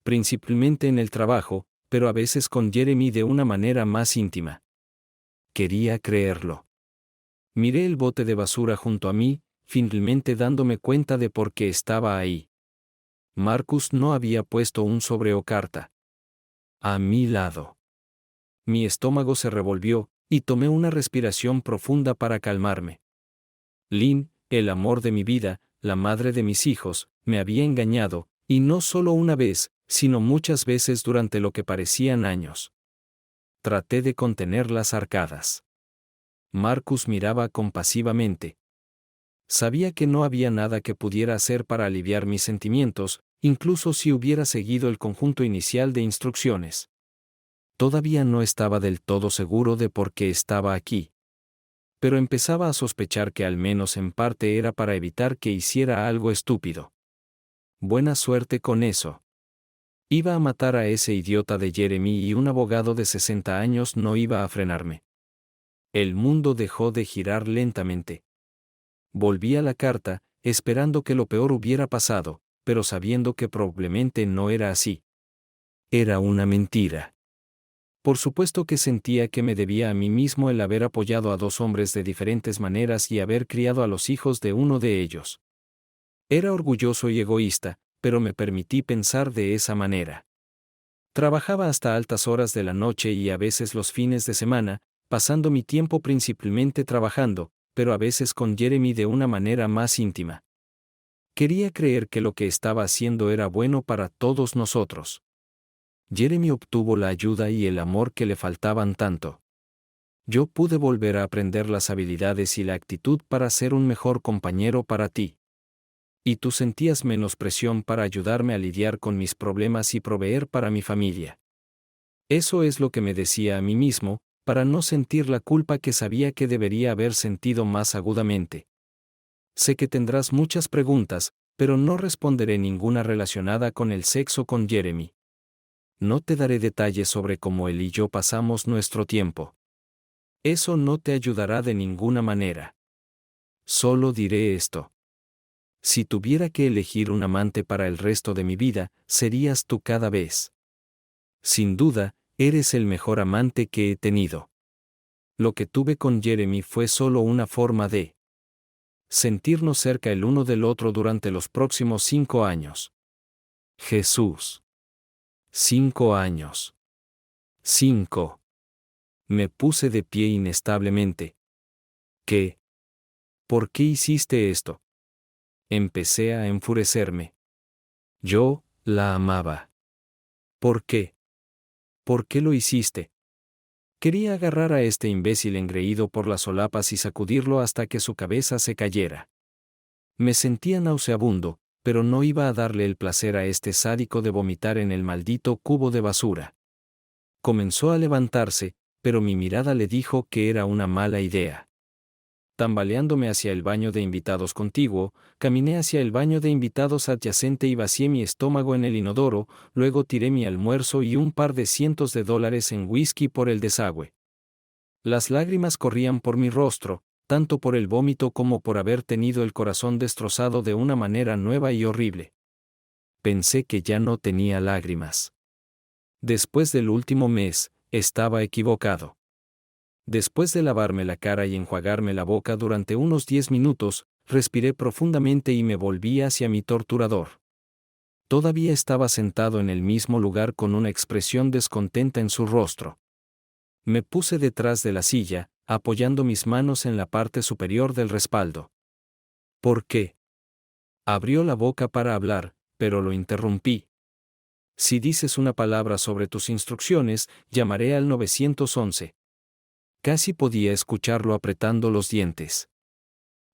Principalmente en el trabajo, pero a veces con Jeremy de una manera más íntima. Quería creerlo. Miré el bote de basura junto a mí, finalmente dándome cuenta de por qué estaba ahí. Marcus no había puesto un sobre o carta. A mi lado. Mi estómago se revolvió, y tomé una respiración profunda para calmarme. Lynn, el amor de mi vida, la madre de mis hijos, me había engañado, y no solo una vez, sino muchas veces durante lo que parecían años. Traté de contener las arcadas. Marcus miraba compasivamente. Sabía que no había nada que pudiera hacer para aliviar mis sentimientos, incluso si hubiera seguido el conjunto inicial de instrucciones. Todavía no estaba del todo seguro de por qué estaba aquí. Pero empezaba a sospechar que al menos en parte era para evitar que hiciera algo estúpido. Buena suerte con eso. Iba a matar a ese idiota de Jeremy y un abogado de 60 años no iba a frenarme. El mundo dejó de girar lentamente. Volví a la carta, esperando que lo peor hubiera pasado, pero sabiendo que probablemente no era así. Era una mentira. Por supuesto que sentía que me debía a mí mismo el haber apoyado a dos hombres de diferentes maneras y haber criado a los hijos de uno de ellos. Era orgulloso y egoísta, pero me permití pensar de esa manera. Trabajaba hasta altas horas de la noche y a veces los fines de semana, pasando mi tiempo principalmente trabajando, pero a veces con Jeremy de una manera más íntima. Quería creer que lo que estaba haciendo era bueno para todos nosotros. Jeremy obtuvo la ayuda y el amor que le faltaban tanto. Yo pude volver a aprender las habilidades y la actitud para ser un mejor compañero para ti. Y tú sentías menos presión para ayudarme a lidiar con mis problemas y proveer para mi familia. Eso es lo que me decía a mí mismo, para no sentir la culpa que sabía que debería haber sentido más agudamente. Sé que tendrás muchas preguntas, pero no responderé ninguna relacionada con el sexo con Jeremy. No te daré detalles sobre cómo él y yo pasamos nuestro tiempo. Eso no te ayudará de ninguna manera. Solo diré esto. Si tuviera que elegir un amante para el resto de mi vida, serías tú cada vez. Sin duda, eres el mejor amante que he tenido. Lo que tuve con Jeremy fue solo una forma de sentirnos cerca el uno del otro durante los próximos 5 años. Jesús. 5 años. 5. Me puse de pie inestablemente. ¿Qué? ¿Por qué hiciste esto? Empecé a enfurecerme. Yo la amaba. ¿Por qué? ¿Por qué lo hiciste? Quería agarrar a este imbécil engreído por las solapas y sacudirlo hasta que su cabeza se cayera. Me sentía nauseabundo, pero no iba a darle el placer a este sádico de vomitar en el maldito cubo de basura. Comenzó a levantarse, pero mi mirada le dijo que era una mala idea. Tambaleándome hacia el baño de invitados contiguo, caminé hacia el baño de invitados adyacente y vacié mi estómago en el inodoro, luego tiré mi almuerzo y un par de cientos de dólares en whisky por el desagüe. Las lágrimas corrían por mi rostro, tanto por el vómito como por haber tenido el corazón destrozado de una manera nueva y horrible. Pensé que ya no tenía lágrimas. Después del último mes, estaba equivocado. Después de lavarme la cara y enjuagarme la boca durante unos 10 minutos, respiré profundamente y me volví hacia mi torturador. Todavía estaba sentado en el mismo lugar con una expresión descontenta en su rostro. Me puse detrás de la silla, apoyando mis manos en la parte superior del respaldo. ¿Por qué? Abrió la boca para hablar, pero lo interrumpí. Si dices una palabra sobre tus instrucciones, llamaré al 911. Casi podía escucharlo apretando los dientes.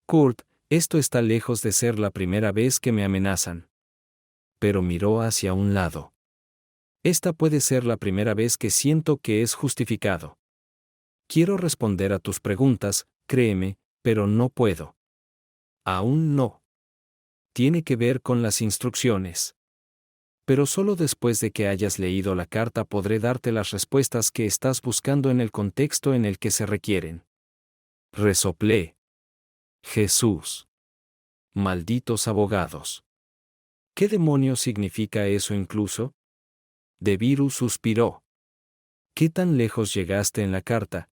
Kurt, esto está lejos de ser la primera vez que me amenazan. Pero miró hacia un lado. Esta puede ser la primera vez que siento que es justificado. Quiero responder a tus preguntas, créeme, pero no puedo. Aún no. Tiene que ver con las instrucciones. Pero solo después de que hayas leído la carta podré darte las respuestas que estás buscando en el contexto en el que se requieren. Resoplé. Jesús. Malditos abogados. ¿Qué demonios significa eso incluso? Deviru suspiró. ¿Qué tan lejos llegaste en la carta?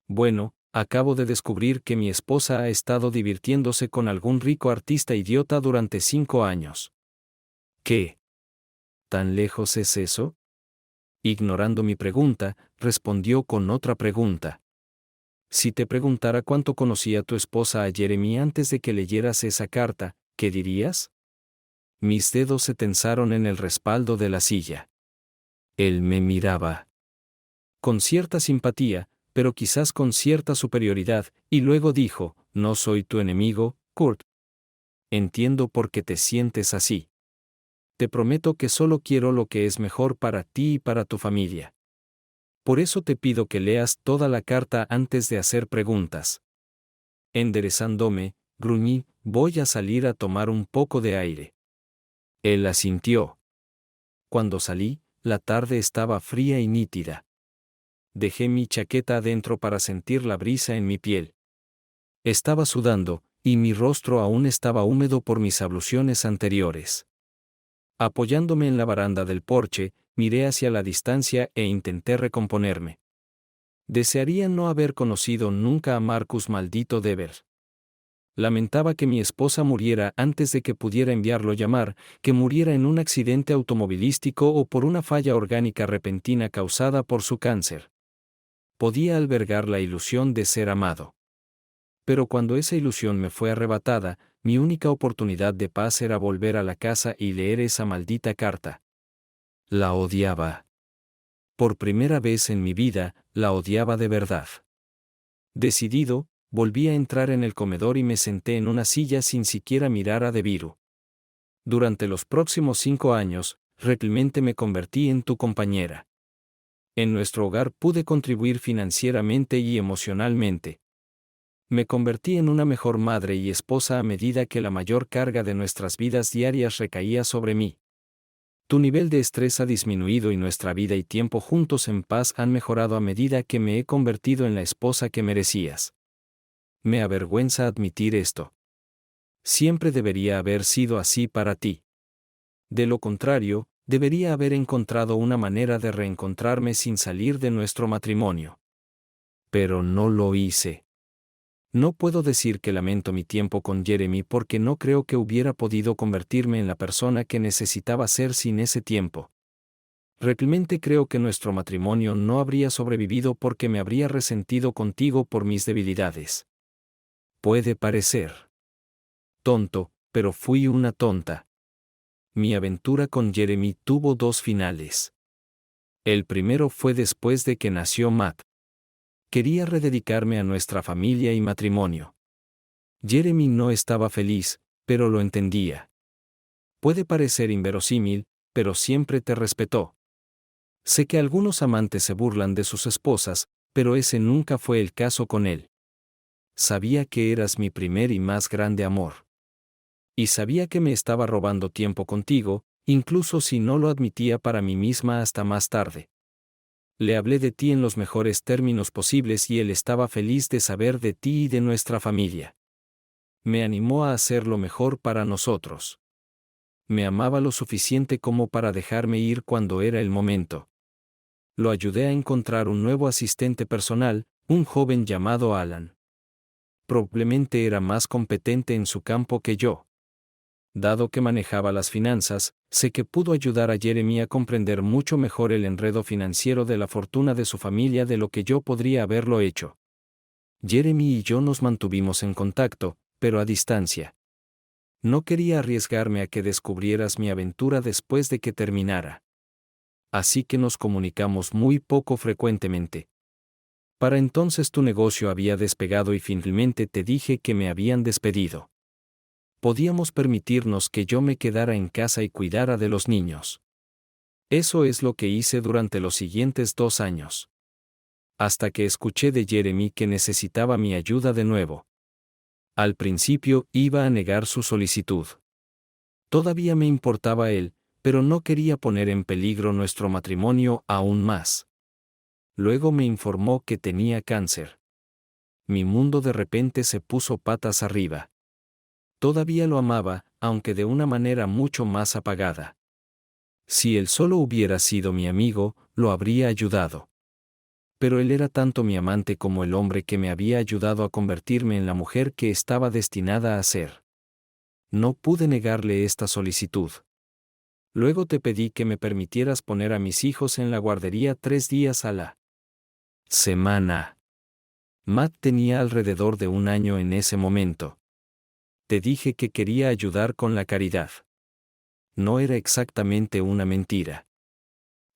Bueno, acabo de descubrir que mi esposa ha estado divirtiéndose con algún rico artista idiota durante 5 años. ¿Qué? ¿Tan lejos es eso? Ignorando mi pregunta, respondió con otra pregunta. Si te preguntara cuánto conocía tu esposa a Jeremy antes de que leyeras esa carta, ¿qué dirías? Mis dedos se tensaron en el respaldo de la silla. Él me miraba con cierta simpatía, pero quizás con cierta superioridad, y luego dijo, no soy tu enemigo, Kurt. Entiendo por qué te sientes así. Te prometo que solo quiero lo que es mejor para ti y para tu familia. Por eso te pido que leas toda la carta antes de hacer preguntas. Enderezándome, gruñí, voy a salir a tomar un poco de aire. Él asintió. Cuando salí, la tarde estaba fría y nítida. Dejé mi chaqueta adentro para sentir la brisa en mi piel. Estaba sudando, y mi rostro aún estaba húmedo por mis abluciones anteriores. Apoyándome en la baranda del porche, miré hacia la distancia e intenté recomponerme. Desearía no haber conocido nunca a Marcus maldito Dever. Lamentaba que mi esposa muriera antes de que pudiera enviarlo llamar, que muriera en un accidente automovilístico o por una falla orgánica repentina causada por su cáncer. Podía albergar la ilusión de ser amado. Pero cuando esa ilusión me fue arrebatada, mi única oportunidad de paz era volver a la casa y leer esa maldita carta. La odiaba. Por primera vez en mi vida, la odiaba de verdad. Decidido, volví a entrar en el comedor y me senté en una silla sin siquiera mirar a Deviru. Durante los próximos 5 años, realmente me convertí en tu compañera. En nuestro hogar pude contribuir financieramente y emocionalmente. Me convertí en una mejor madre y esposa a medida que la mayor carga de nuestras vidas diarias recaía sobre mí. Tu nivel de estrés ha disminuido y nuestra vida y tiempo juntos en paz han mejorado a medida que me he convertido en la esposa que merecías. Me avergüenza admitir esto. Siempre debería haber sido así para ti. De lo contrario, debería haber encontrado una manera de reencontrarme sin salir de nuestro matrimonio. Pero no lo hice. No puedo decir que lamento mi tiempo con Jeremy porque no creo que hubiera podido convertirme en la persona que necesitaba ser sin ese tiempo. Realmente creo que nuestro matrimonio no habría sobrevivido porque me habría resentido contigo por mis debilidades. Puede parecer tonto, pero fui una tonta. Mi aventura con Jeremy tuvo 2 finales. El primero fue después de que nació Matt. Quería rededicarme a nuestra familia y matrimonio. Jeremy no estaba feliz, pero lo entendía. Puede parecer inverosímil, pero siempre te respetó. Sé que algunos amantes se burlan de sus esposas, pero ese nunca fue el caso con él. Sabía que eras mi primer y más grande amor. Y sabía que me estaba robando tiempo contigo, incluso si no lo admitía para mí misma hasta más tarde. Le hablé de ti en los mejores términos posibles y él estaba feliz de saber de ti y de nuestra familia. Me animó a hacer lo mejor para nosotros. Me amaba lo suficiente como para dejarme ir cuando era el momento. Lo ayudé a encontrar un nuevo asistente personal, un joven llamado Alan. Probablemente era más competente en su campo que yo. Dado que manejaba las finanzas, sé que pudo ayudar a Jeremy a comprender mucho mejor el enredo financiero de la fortuna de su familia de lo que yo podría haberlo hecho. Jeremy y yo nos mantuvimos en contacto, pero a distancia. No quería arriesgarme a que descubrieras mi aventura después de que terminara. Así que nos comunicamos muy poco frecuentemente. Para entonces tu negocio había despegado y finalmente te dije que me habían despedido. Podíamos permitirnos que yo me quedara en casa y cuidara de los niños. Eso es lo que hice durante los siguientes 2 años. Hasta que escuché de Jeremy que necesitaba mi ayuda de nuevo. Al principio iba a negar su solicitud. Todavía me importaba él, pero no quería poner en peligro nuestro matrimonio aún más. Luego me informó que tenía cáncer. Mi mundo de repente se puso patas arriba. Todavía lo amaba, aunque de una manera mucho más apagada. Si él solo hubiera sido mi amigo, lo habría ayudado. Pero él era tanto mi amante como el hombre que me había ayudado a convertirme en la mujer que estaba destinada a ser. No pude negarle esta solicitud. Luego te pedí que me permitieras poner a mis hijos en la guardería 3 días a la semana. Matt tenía alrededor de 1 año en ese momento. Te dije que quería ayudar con la caridad. No era exactamente una mentira.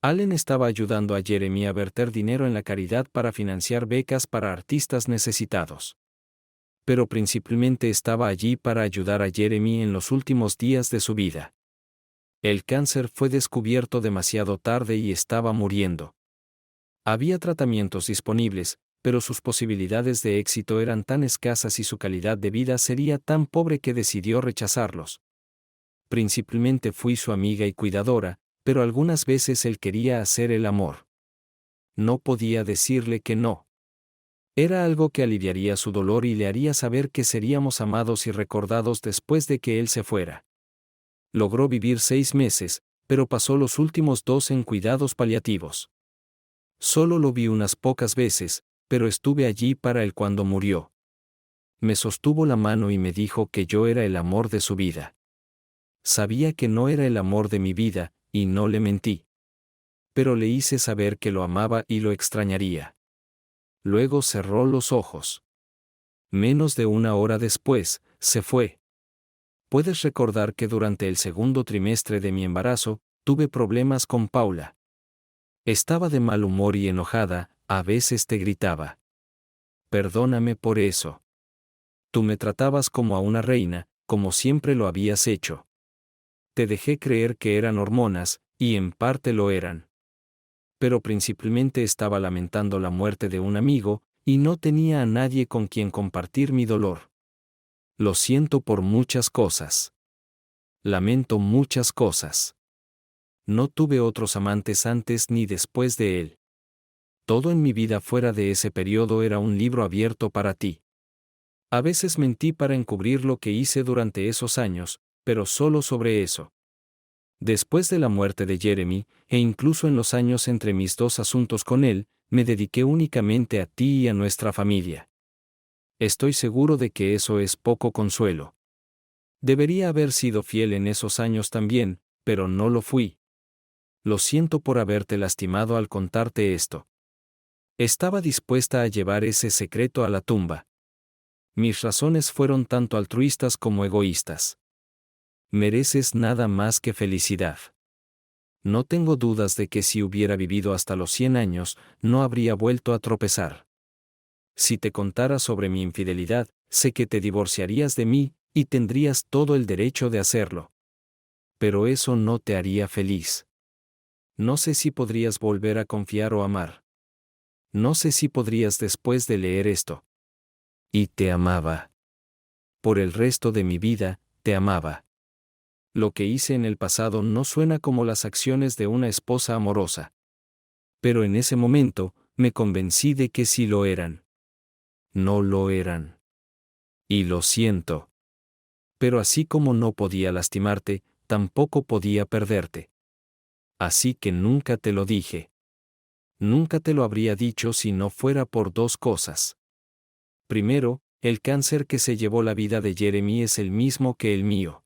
Allen estaba ayudando a Jeremy a verter dinero en la caridad para financiar becas para artistas necesitados. Pero principalmente estaba allí para ayudar a Jeremy en los últimos días de su vida. El cáncer fue descubierto demasiado tarde y estaba muriendo. Había tratamientos disponibles, pero sus posibilidades de éxito eran tan escasas y su calidad de vida sería tan pobre que decidió rechazarlos. Principalmente fui su amiga y cuidadora, pero algunas veces él quería hacer el amor. No podía decirle que no. Era algo que aliviaría su dolor y le haría saber que seríamos amados y recordados después de que él se fuera. Logró vivir 6 meses, pero pasó los últimos 2 en cuidados paliativos. Solo lo vi unas pocas veces, pero estuve allí para él cuando murió. Me sostuvo la mano y me dijo que yo era el amor de su vida. Sabía que no era el amor de mi vida, y no le mentí. Pero le hice saber que lo amaba y lo extrañaría. Luego cerró los ojos. Menos de 1 hora después, se fue. Puedes recordar que durante el segundo trimestre de mi embarazo, tuve problemas con Paula. Estaba de mal humor y enojada, a veces te gritaba. Perdóname por eso. Tú me tratabas como a una reina, como siempre lo habías hecho. Te dejé creer que eran hormonas, y en parte lo eran. Pero principalmente estaba lamentando la muerte de un amigo, y no tenía a nadie con quien compartir mi dolor. Lo siento por muchas cosas. Lamento muchas cosas. No tuve otros amantes antes ni después de él. Todo en mi vida fuera de ese periodo era un libro abierto para ti. A veces mentí para encubrir lo que hice durante esos años, pero solo sobre eso. Después de la muerte de Jeremy, e incluso en los años entre mis 2 asuntos con él, me dediqué únicamente a ti y a nuestra familia. Estoy seguro de que eso es poco consuelo. Debería haber sido fiel en esos años también, pero no lo fui. Lo siento por haberte lastimado al contarte esto. Estaba dispuesta a llevar ese secreto a la tumba. Mis razones fueron tanto altruistas como egoístas. Mereces nada más que felicidad. No tengo dudas de que si hubiera vivido hasta los 100 años, no habría vuelto a tropezar. Si te contara sobre mi infidelidad, sé que te divorciarías de mí, y tendrías todo el derecho de hacerlo. Pero eso no te haría feliz. No sé si podrías volver a confiar o amar. No sé si podrías después de leer esto. Y te amaba. Por el resto de mi vida, te amaba. Lo que hice en el pasado no suena como las acciones de una esposa amorosa. Pero en ese momento, me convencí de que sí lo eran. No lo eran. Y lo siento. Pero así como no podía lastimarte, tampoco podía perderte. Así que nunca te lo dije. Nunca te lo habría dicho si no fuera por 2 cosas. Primero, el cáncer que se llevó la vida de Jeremy es el mismo que el mío.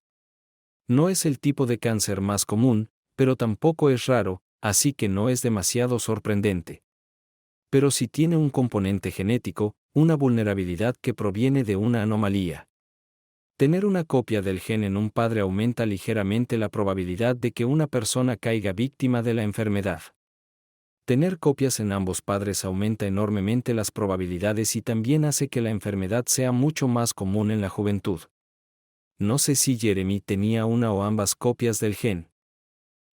No es el tipo de cáncer más común, pero tampoco es raro, así que no es demasiado sorprendente. Pero sí tiene un componente genético, una vulnerabilidad que proviene de una anomalía. Tener una copia del gen en un padre aumenta ligeramente la probabilidad de que una persona caiga víctima de la enfermedad. Tener copias en ambos padres aumenta enormemente las probabilidades y también hace que la enfermedad sea mucho más común en la juventud. No sé si Jeremy tenía una o ambas copias del gen.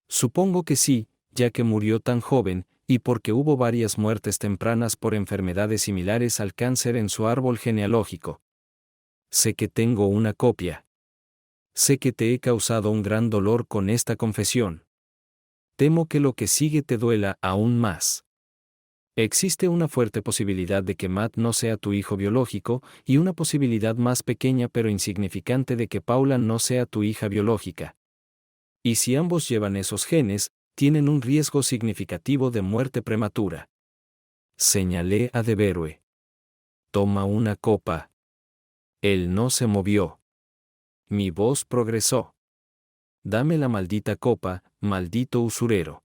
Supongo que sí, ya que murió tan joven, y porque hubo varias muertes tempranas por enfermedades similares al cáncer en su árbol genealógico. Sé que tengo una copia. Sé que te he causado un gran dolor con esta confesión. Temo que lo que sigue te duela aún más. Existe una fuerte posibilidad de que Matt no sea tu hijo biológico, y una posibilidad más pequeña pero insignificante de que Paula no sea tu hija biológica. Y si ambos llevan esos genes, tienen un riesgo significativo de muerte prematura. Señalé a Devereux. Toma una copa. Él no se movió. Mi voz progresó. Dame la maldita copa, maldito usurero.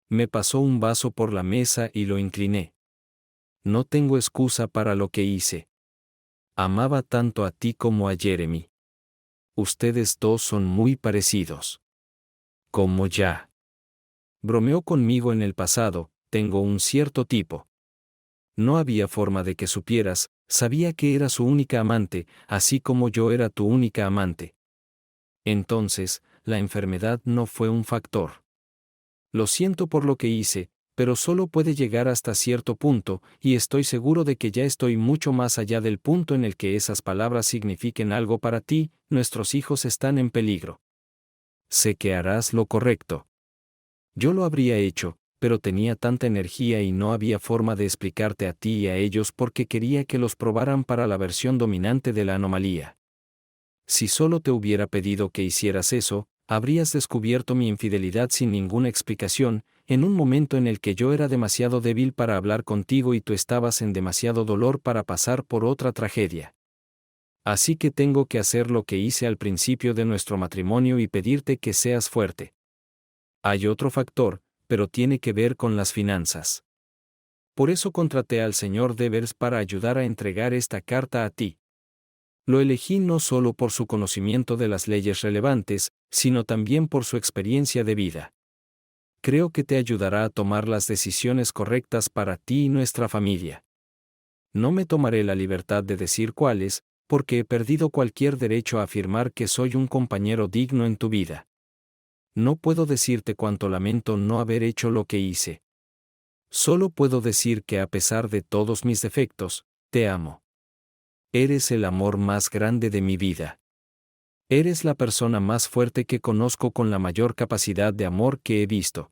Me pasó un vaso por la mesa y lo incliné. No tengo excusa para lo que hice. Amaba tanto a ti como a Jeremy. Ustedes dos son muy parecidos. Como ya. Bromeó conmigo en el pasado, tengo un cierto tipo. No había forma de que supieras, sabía que era su única amante, así como yo era tu única amante. Entonces, la enfermedad no fue un factor. Lo siento por lo que hice, pero solo puede llegar hasta cierto punto, y estoy seguro de que ya estoy mucho más allá del punto en el que esas palabras signifiquen algo para ti, nuestros hijos están en peligro. Sé que harás lo correcto. Yo lo habría hecho, pero tenía tanta energía y no había forma de explicarte a ti y a ellos porque quería que los probaran para la versión dominante de la anomalía. Si solo te hubiera pedido que hicieras eso, habrías descubierto mi infidelidad sin ninguna explicación, en un momento en el que yo era demasiado débil para hablar contigo y tú estabas en demasiado dolor para pasar por otra tragedia. Así que tengo que hacer lo que hice al principio de nuestro matrimonio y pedirte que seas fuerte. Hay otro factor, pero tiene que ver con las finanzas. Por eso contraté al señor Devers para ayudar a entregar esta carta a ti. Lo elegí no solo por su conocimiento de las leyes relevantes, sino también por su experiencia de vida. Creo que te ayudará a tomar las decisiones correctas para ti y nuestra familia. No me tomaré la libertad de decir cuáles, porque he perdido cualquier derecho a afirmar que soy un compañero digno en tu vida. No puedo decirte cuánto lamento no haber hecho lo que hice. Solo puedo decir que a pesar de todos mis defectos, te amo. Eres el amor más grande de mi vida. Eres la persona más fuerte que conozco con la mayor capacidad de amor que he visto.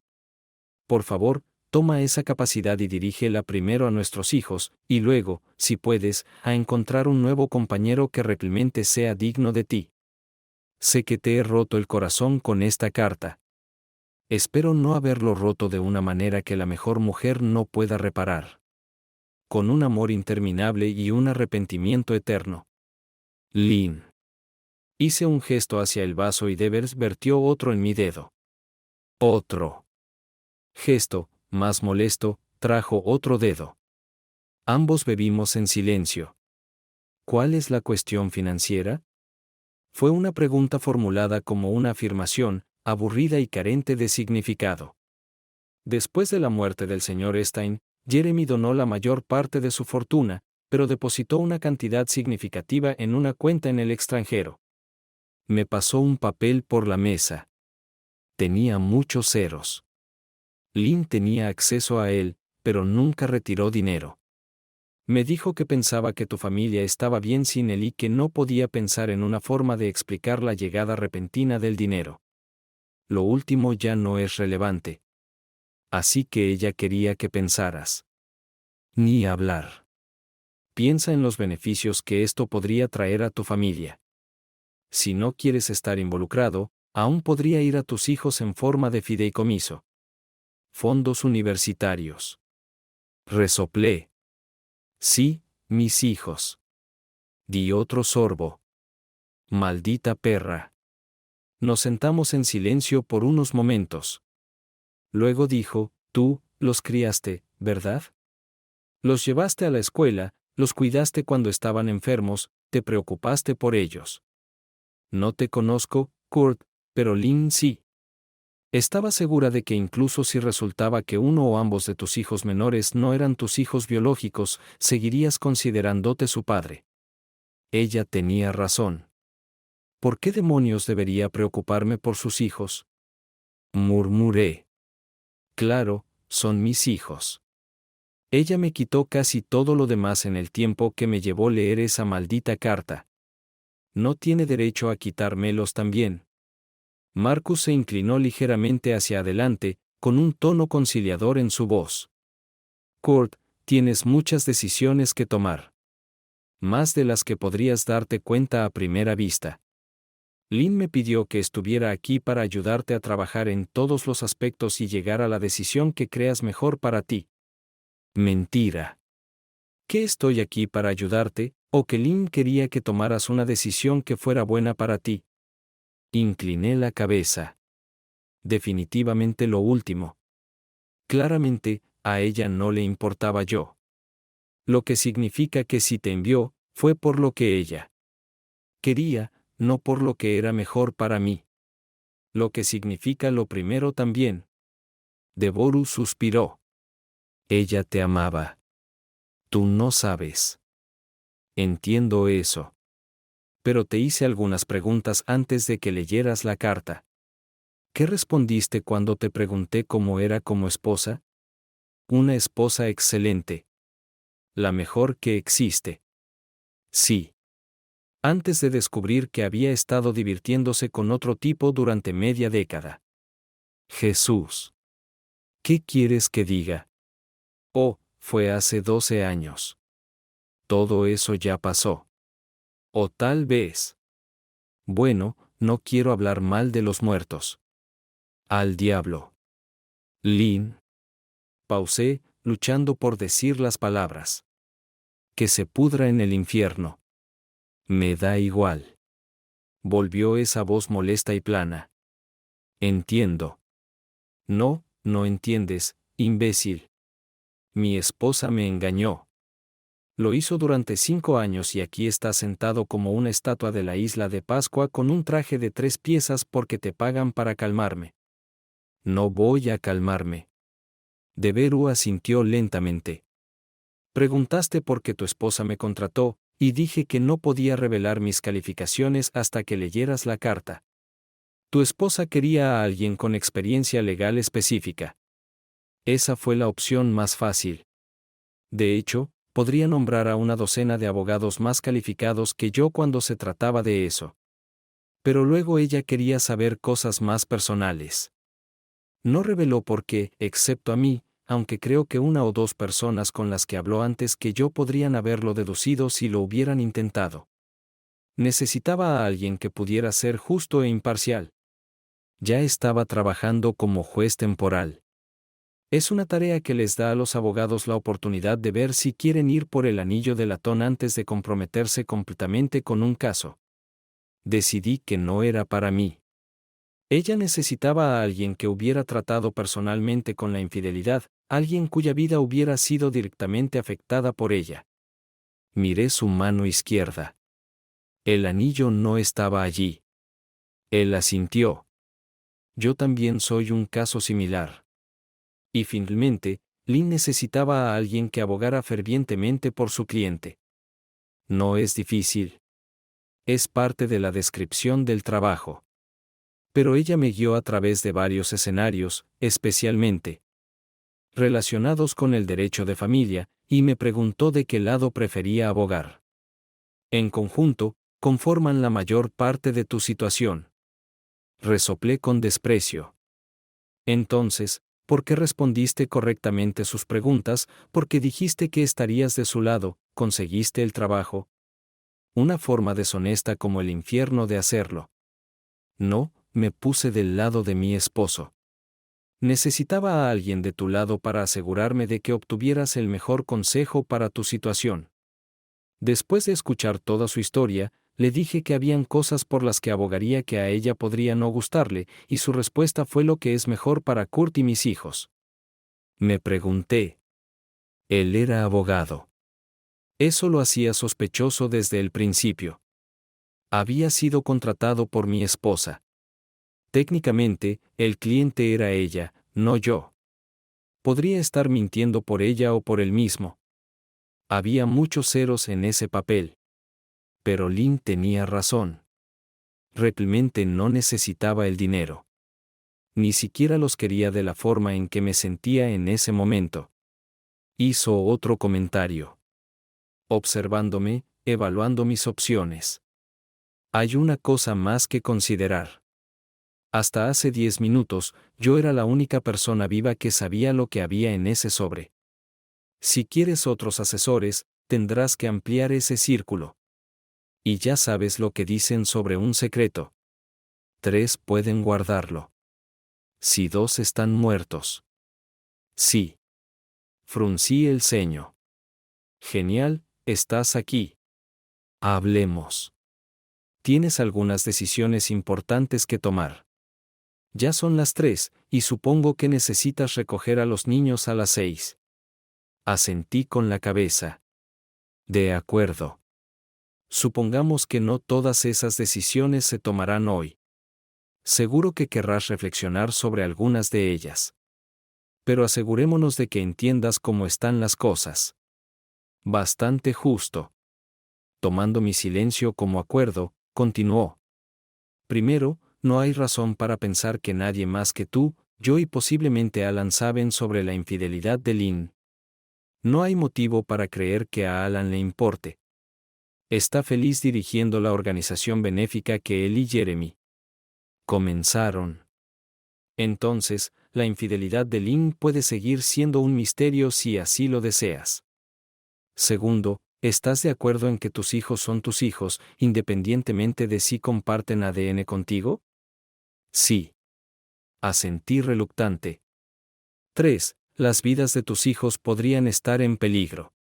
Por favor, toma esa capacidad y dirígela primero a nuestros hijos, y luego, si puedes, a encontrar un nuevo compañero que realmente sea digno de ti. Sé que te he roto el corazón con esta carta. Espero no haberlo roto de una manera que la mejor mujer no pueda reparar. Con un amor interminable y un arrepentimiento eterno. Lynn. Hice un gesto hacia el vaso y Devers vertió otro en mi dedo. Otro gesto, más molesto, trajo otro dedo. Ambos bebimos en silencio. ¿Cuál es la cuestión financiera? Fue una pregunta formulada como una afirmación, aburrida y carente de significado. Después de la muerte del señor Stein, Jeremy donó la mayor parte de su fortuna, pero depositó una cantidad significativa en una cuenta en el extranjero. Me pasó un papel por la mesa. Tenía muchos ceros. Lynn tenía acceso a él, pero nunca retiró dinero. Me dijo que pensaba que tu familia estaba bien sin él y que no podía pensar en una forma de explicar la llegada repentina del dinero. Lo último ya no es relevante. Así que ella quería que pensaras. Ni hablar. Piensa en los beneficios que esto podría traer a tu familia. Si no quieres estar involucrado, aún podría ir a tus hijos en forma de fideicomiso. Fondos universitarios. Resoplé. Sí, mis hijos. Di otro sorbo. Maldita perra. Nos sentamos en silencio por unos momentos. Luego dijo, tú, los criaste, ¿verdad? Los llevaste a la escuela, los cuidaste cuando estaban enfermos, te preocupaste por ellos. No te conozco, Kurt, pero Lynn sí. Estaba segura de que incluso si resultaba que uno o ambos de tus hijos menores no eran tus hijos biológicos, seguirías considerándote su padre. Ella tenía razón. ¿Por qué demonios debería preocuparme por sus hijos? Murmuré. Claro, son mis hijos. Ella me quitó casi todo lo demás en el tiempo que me llevó leer esa maldita carta. No tiene derecho a quitármelos también. Marcus se inclinó ligeramente hacia adelante, con un tono conciliador en su voz. Kurt, tienes muchas decisiones que tomar. Más de las que podrías darte cuenta a primera vista. Lynn me pidió que estuviera aquí para ayudarte a trabajar en todos los aspectos y llegar a la decisión que creas mejor para ti. Mentira. ¿Qué estoy aquí para ayudarte, o que Lynn quería que tomaras una decisión que fuera buena para ti? Incliné la cabeza. Definitivamente lo último. Claramente, a ella no le importaba yo. Lo que significa que si te envió, fue por lo que ella quería, no por lo que era mejor para mí. Lo que significa lo primero también. Devoru suspiró. Ella te amaba. Tú no sabes. Entiendo eso. Pero te hice algunas preguntas antes de que leyeras la carta. ¿Qué respondiste cuando te pregunté cómo era como esposa? Una esposa excelente. La mejor que existe. Sí. Antes de descubrir que había estado divirtiéndose con otro tipo durante media década. Jesús. ¿Qué quieres que diga? Oh, fue hace 12 años. Todo eso ya pasó. O tal vez. Bueno, no quiero hablar mal de los muertos. Al diablo. Lynn. Pausé, luchando por decir las palabras. Que se pudra en el infierno. Me da igual. Volvió esa voz molesta y plana. Entiendo. No, no entiendes, imbécil. Mi esposa me engañó. Lo hizo durante 5 años y aquí está sentado como una estatua de la isla de Pascua con un traje de 3 piezas porque te pagan para calmarme. No voy a calmarme. Deveru asintió lentamente. Preguntaste por qué tu esposa me contrató, y dije que no podía revelar mis calificaciones hasta que leyeras la carta. Tu esposa quería a alguien con experiencia legal específica. Esa fue la opción más fácil. De hecho, podría nombrar a una docena de abogados más calificados que yo cuando se trataba de eso. Pero luego ella quería saber cosas más personales. No reveló por qué, excepto a mí, aunque creo que una o dos personas con las que habló antes que yo podrían haberlo deducido si lo hubieran intentado. Necesitaba a alguien que pudiera ser justo e imparcial. Ya estaba trabajando como juez temporal. Es una tarea que les da a los abogados la oportunidad de ver si quieren ir por el anillo de latón antes de comprometerse completamente con un caso. Decidí que no era para mí. Ella necesitaba a alguien que hubiera tratado personalmente con la infidelidad, alguien cuya vida hubiera sido directamente afectada por ella. Miré su mano izquierda. El anillo no estaba allí. Él asintió. Yo también soy un caso similar. Y finalmente, Lynn necesitaba a alguien que abogara fervientemente por su cliente. No es difícil. Es parte de la descripción del trabajo. Pero ella me guió a través de varios escenarios, especialmente relacionados con el derecho de familia, y me preguntó de qué lado prefería abogar. En conjunto, conforman la mayor parte de tu situación. Resoplé con desprecio. Entonces, ¿por qué respondiste correctamente sus preguntas? Porque dijiste que estarías de su lado, conseguiste el trabajo. Una forma deshonesta como el infierno de hacerlo. No, me puse del lado de mi esposo. Necesitaba a alguien de tu lado para asegurarme de que obtuvieras el mejor consejo para tu situación. Después de escuchar toda su historia, le dije que habían cosas por las que abogaría que a ella podría no gustarle, y su respuesta fue lo que es mejor para Kurt y mis hijos. Me pregunté. Él era abogado. Eso lo hacía sospechoso desde el principio. Había sido contratado por mi esposa. Técnicamente, el cliente era ella, no yo. Podría estar mintiendo por ella o por él mismo. Había muchos ceros en ese papel. Pero Lynn tenía razón. Realmente no necesitaba el dinero. Ni siquiera los quería de la forma en que me sentía en ese momento. Hizo otro comentario. Observándome, evaluando mis opciones. Hay una cosa más que considerar. Hasta hace 10 minutos, yo era la única persona viva que sabía lo que había en ese sobre. Si quieres otros asesores, tendrás que ampliar ese círculo. Y ya sabes lo que dicen sobre un secreto. 3 pueden guardarlo. Si 2 están muertos. Sí. Fruncí el ceño. Genial, estás aquí. Hablemos. Tienes algunas decisiones importantes que tomar. Ya son las 3, y supongo que necesitas recoger a los niños a las 6. Asentí con la cabeza. De acuerdo. Supongamos que no todas esas decisiones se tomarán hoy. Seguro que querrás reflexionar sobre algunas de ellas. Pero asegurémonos de que entiendas cómo están las cosas. Bastante justo. Tomando mi silencio como acuerdo, continuó. Primero, no hay razón para pensar que nadie más que tú, yo y posiblemente Alan saben sobre la infidelidad de Lynn. No hay motivo para creer que a Alan le importe. Está feliz dirigiendo la organización benéfica que él y Jeremy comenzaron. Entonces, la infidelidad de Lynn puede seguir siendo un misterio si así lo deseas. Segundo, ¿estás de acuerdo en que tus hijos son tus hijos, independientemente de si comparten ADN contigo? Sí. Asentí reluctante. 3. Las vidas de tus hijos podrían estar en peligro.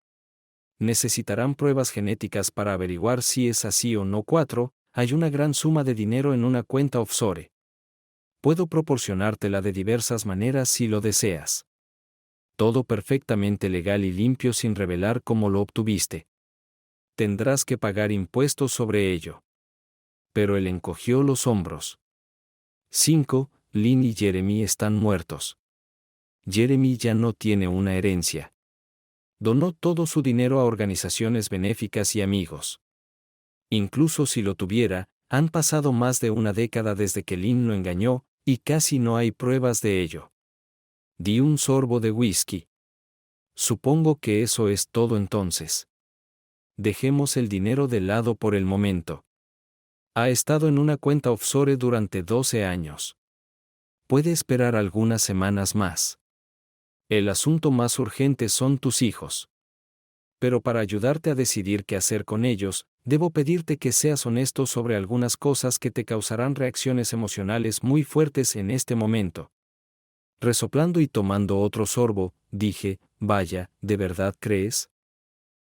Necesitarán pruebas genéticas para averiguar si es así o no. 4. Hay una gran suma de dinero en una cuenta offshore. Puedo proporcionártela de diversas maneras si lo deseas. Todo perfectamente legal y limpio sin revelar cómo lo obtuviste. Tendrás que pagar impuestos sobre ello. Pero él encogió los hombros. 5. Lynn y Jeremy están muertos. Jeremy ya no tiene una herencia. Donó todo su dinero a organizaciones benéficas y amigos. Incluso si lo tuviera, han pasado más de una década desde que Lynn lo engañó, y casi no hay pruebas de ello. Di un sorbo de whisky. Supongo que eso es todo entonces. Dejemos el dinero de lado por el momento. Ha estado en una cuenta offshore durante 12 años. Puede esperar algunas semanas más. El asunto más urgente son tus hijos. Pero para ayudarte a decidir qué hacer con ellos, debo pedirte que seas honesto sobre algunas cosas que te causarán reacciones emocionales muy fuertes en este momento. Resoplando y tomando otro sorbo, dije, vaya, ¿de verdad crees?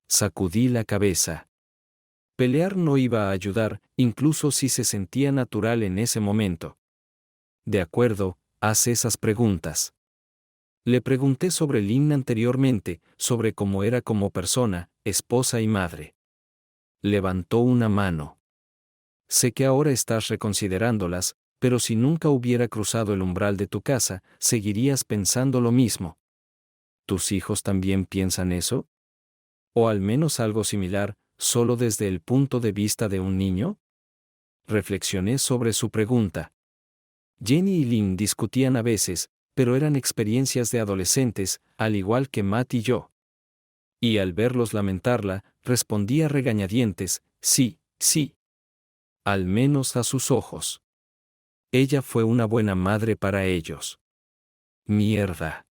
Sacudí la cabeza. Pelear no iba a ayudar, incluso si se sentía natural en ese momento. De acuerdo, haz esas preguntas. Le pregunté sobre Lynn anteriormente, sobre cómo era como persona, esposa y madre. Levantó una mano. Sé que ahora estás reconsiderándolas, pero si nunca hubiera cruzado el umbral de tu casa, seguirías pensando lo mismo. ¿Tus hijos también piensan eso? ¿O al menos algo similar, solo desde el punto de vista de un niño? Reflexioné sobre su pregunta. Jenny y Lynn discutían a veces, pero eran experiencias de adolescentes, al igual que Matt y yo. Y al verlos lamentarla, respondía a regañadientes, sí, sí. Al menos a sus ojos. Ella fue una buena madre para ellos. Mierda.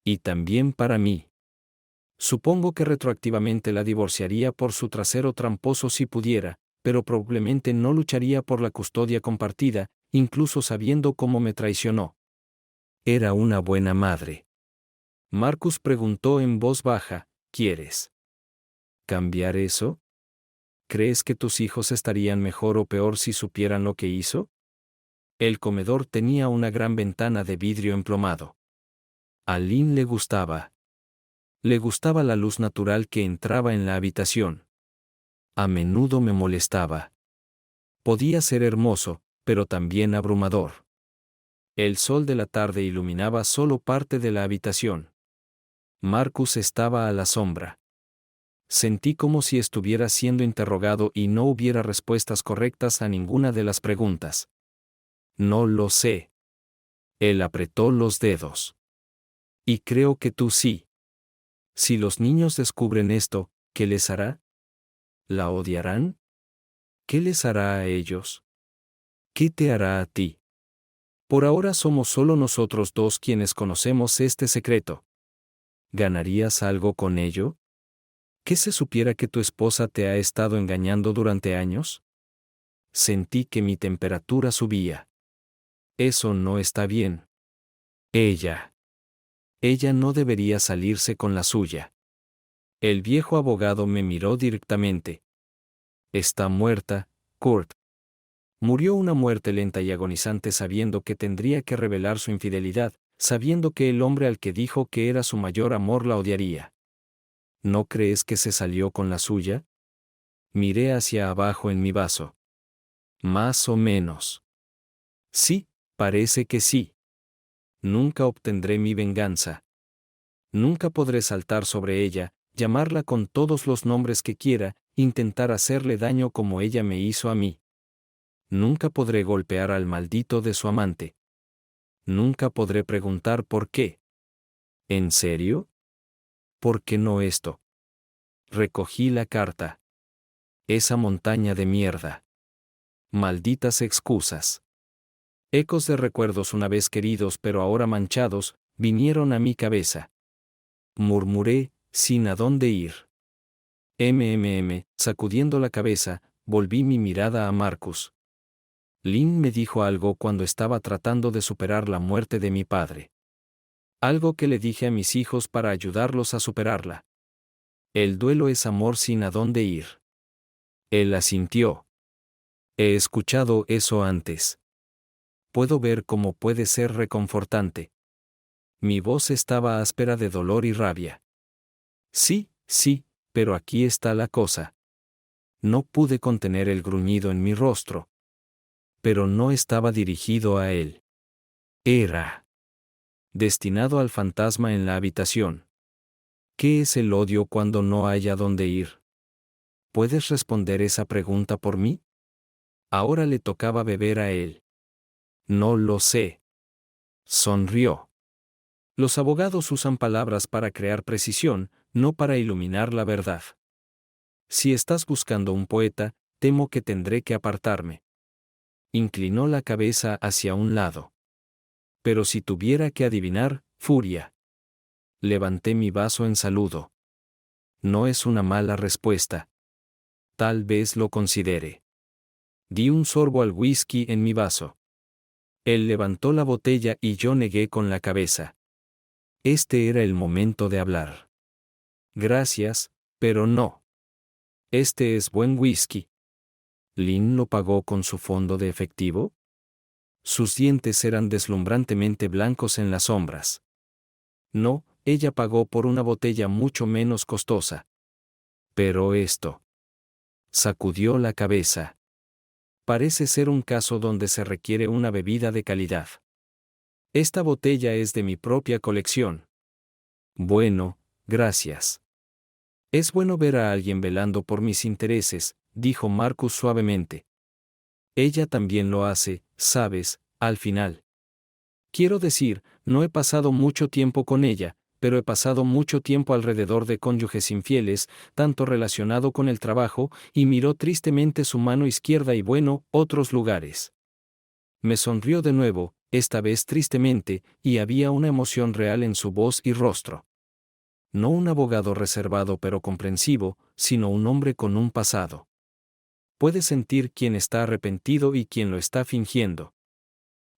Y también para mí. Supongo que retroactivamente la divorciaría por su trasero tramposo si pudiera, pero probablemente no lucharía por la custodia compartida, incluso sabiendo cómo me traicionó. Era una buena madre. Marcus preguntó en voz baja, ¿quieres cambiar eso? ¿Crees que tus hijos estarían mejor o peor si supieran lo que hizo? El comedor tenía una gran ventana de vidrio emplomado. A Lynn le gustaba. Le gustaba la luz natural que entraba en la habitación. A menudo me molestaba. Podía ser hermoso, pero también abrumador. El sol de la tarde iluminaba solo parte de la habitación. Marcus estaba a la sombra. Sentí como si estuviera siendo interrogado y no hubiera respuestas correctas a ninguna de las preguntas. No lo sé. Él apretó los dedos. Y creo que tú sí. Si los niños descubren esto, ¿qué les hará? ¿La odiarán? ¿Qué les hará a ellos? ¿Qué te hará a ti? Por ahora somos solo nosotros dos quienes conocemos este secreto. ¿Ganarías algo con ello? ¿Qué se supiera que tu esposa te ha estado engañando durante años? Sentí que mi temperatura subía. Eso no está bien. Ella no debería salirse con la suya. El viejo abogado me miró directamente. Está muerta, Kurt. Murió una muerte lenta y agonizante sabiendo que tendría que revelar su infidelidad, sabiendo que el hombre al que dijo que era su mayor amor la odiaría. ¿No crees que se salió con la suya? Miré hacia abajo en mi vaso. Más o menos. Sí, parece que sí. Nunca obtendré mi venganza. Nunca podré saltar sobre ella, llamarla con todos los nombres que quiera, intentar hacerle daño como ella me hizo a mí. Nunca podré golpear al maldito de su amante. Nunca podré preguntar por qué. ¿En serio? ¿Por qué no esto? Recogí la carta. Esa montaña de mierda. Malditas excusas. Ecos de recuerdos una vez queridos pero ahora manchados, vinieron a mi cabeza. Murmuré, sin a dónde ir. Sacudiendo la cabeza, volví mi mirada a Marcus. Lynn me dijo algo cuando estaba tratando de superar la muerte de mi padre. Algo que le dije a mis hijos para ayudarlos a superarla. El duelo es amor sin a dónde ir. Él asintió. He escuchado eso antes. Puedo ver cómo puede ser reconfortante. Mi voz estaba áspera de dolor y rabia. Sí, pero aquí está la cosa. No pude contener el gruñido en mi rostro. Pero no estaba dirigido a él. Era destinado al fantasma en la habitación. ¿Qué es el odio cuando no hay a dónde ir? ¿Puedes responder esa pregunta por mí? Ahora le tocaba beber a él. No lo sé. Sonrió. Los abogados usan palabras para crear precisión, no para iluminar la verdad. Si estás buscando un poeta, temo que tendré que apartarme. Inclinó la cabeza hacia un lado. Pero si tuviera que adivinar, furia. Levanté mi vaso en saludo. No es una mala respuesta. Tal vez lo considere. Di un sorbo al whisky en mi vaso. Él levantó la botella y yo negué con la cabeza. Este era el momento de hablar. Gracias, pero no. Este es buen whisky. ¿Lynn lo pagó con su fondo de efectivo? Sus dientes eran deslumbrantemente blancos en las sombras. No, ella pagó por una botella mucho menos costosa. Pero esto. Sacudió la cabeza. Parece ser un caso donde se requiere una bebida de calidad. Esta botella es de mi propia colección. Bueno, gracias. Es bueno ver a alguien velando por mis intereses, dijo Marcus suavemente. Ella también lo hace, sabes, al final. Quiero decir, no he pasado mucho tiempo con ella, pero he pasado mucho tiempo alrededor de cónyuges infieles, tanto relacionado con el trabajo, y miró tristemente su mano izquierda y bueno, otros lugares. Me sonrió de nuevo, esta vez tristemente, y había una emoción real en su voz y rostro. No un abogado reservado pero comprensivo, sino un hombre con un pasado. Puede sentir quién está arrepentido y quién lo está fingiendo.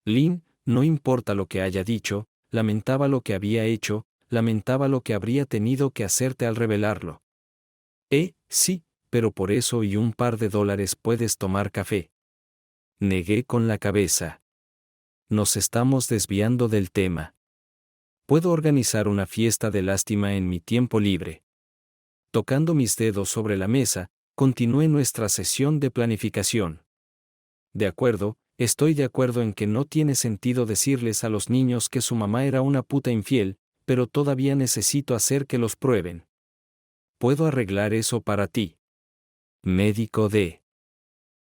Lynn, no importa lo que haya dicho, lamentaba lo que había hecho, lamentaba lo que habría tenido que hacerte al revelarlo. Sí, pero por eso y un par de dólares puedes tomar café. Negué con la cabeza. Nos estamos desviando del tema. Puedo organizar una fiesta de lástima en mi tiempo libre. Tocando mis dedos sobre la mesa, continué nuestra sesión de planificación. De acuerdo, estoy de acuerdo en que no tiene sentido decirles a los niños que su mamá era una puta infiel, pero todavía necesito hacer que los prueben. Puedo arreglar eso para ti. Médico de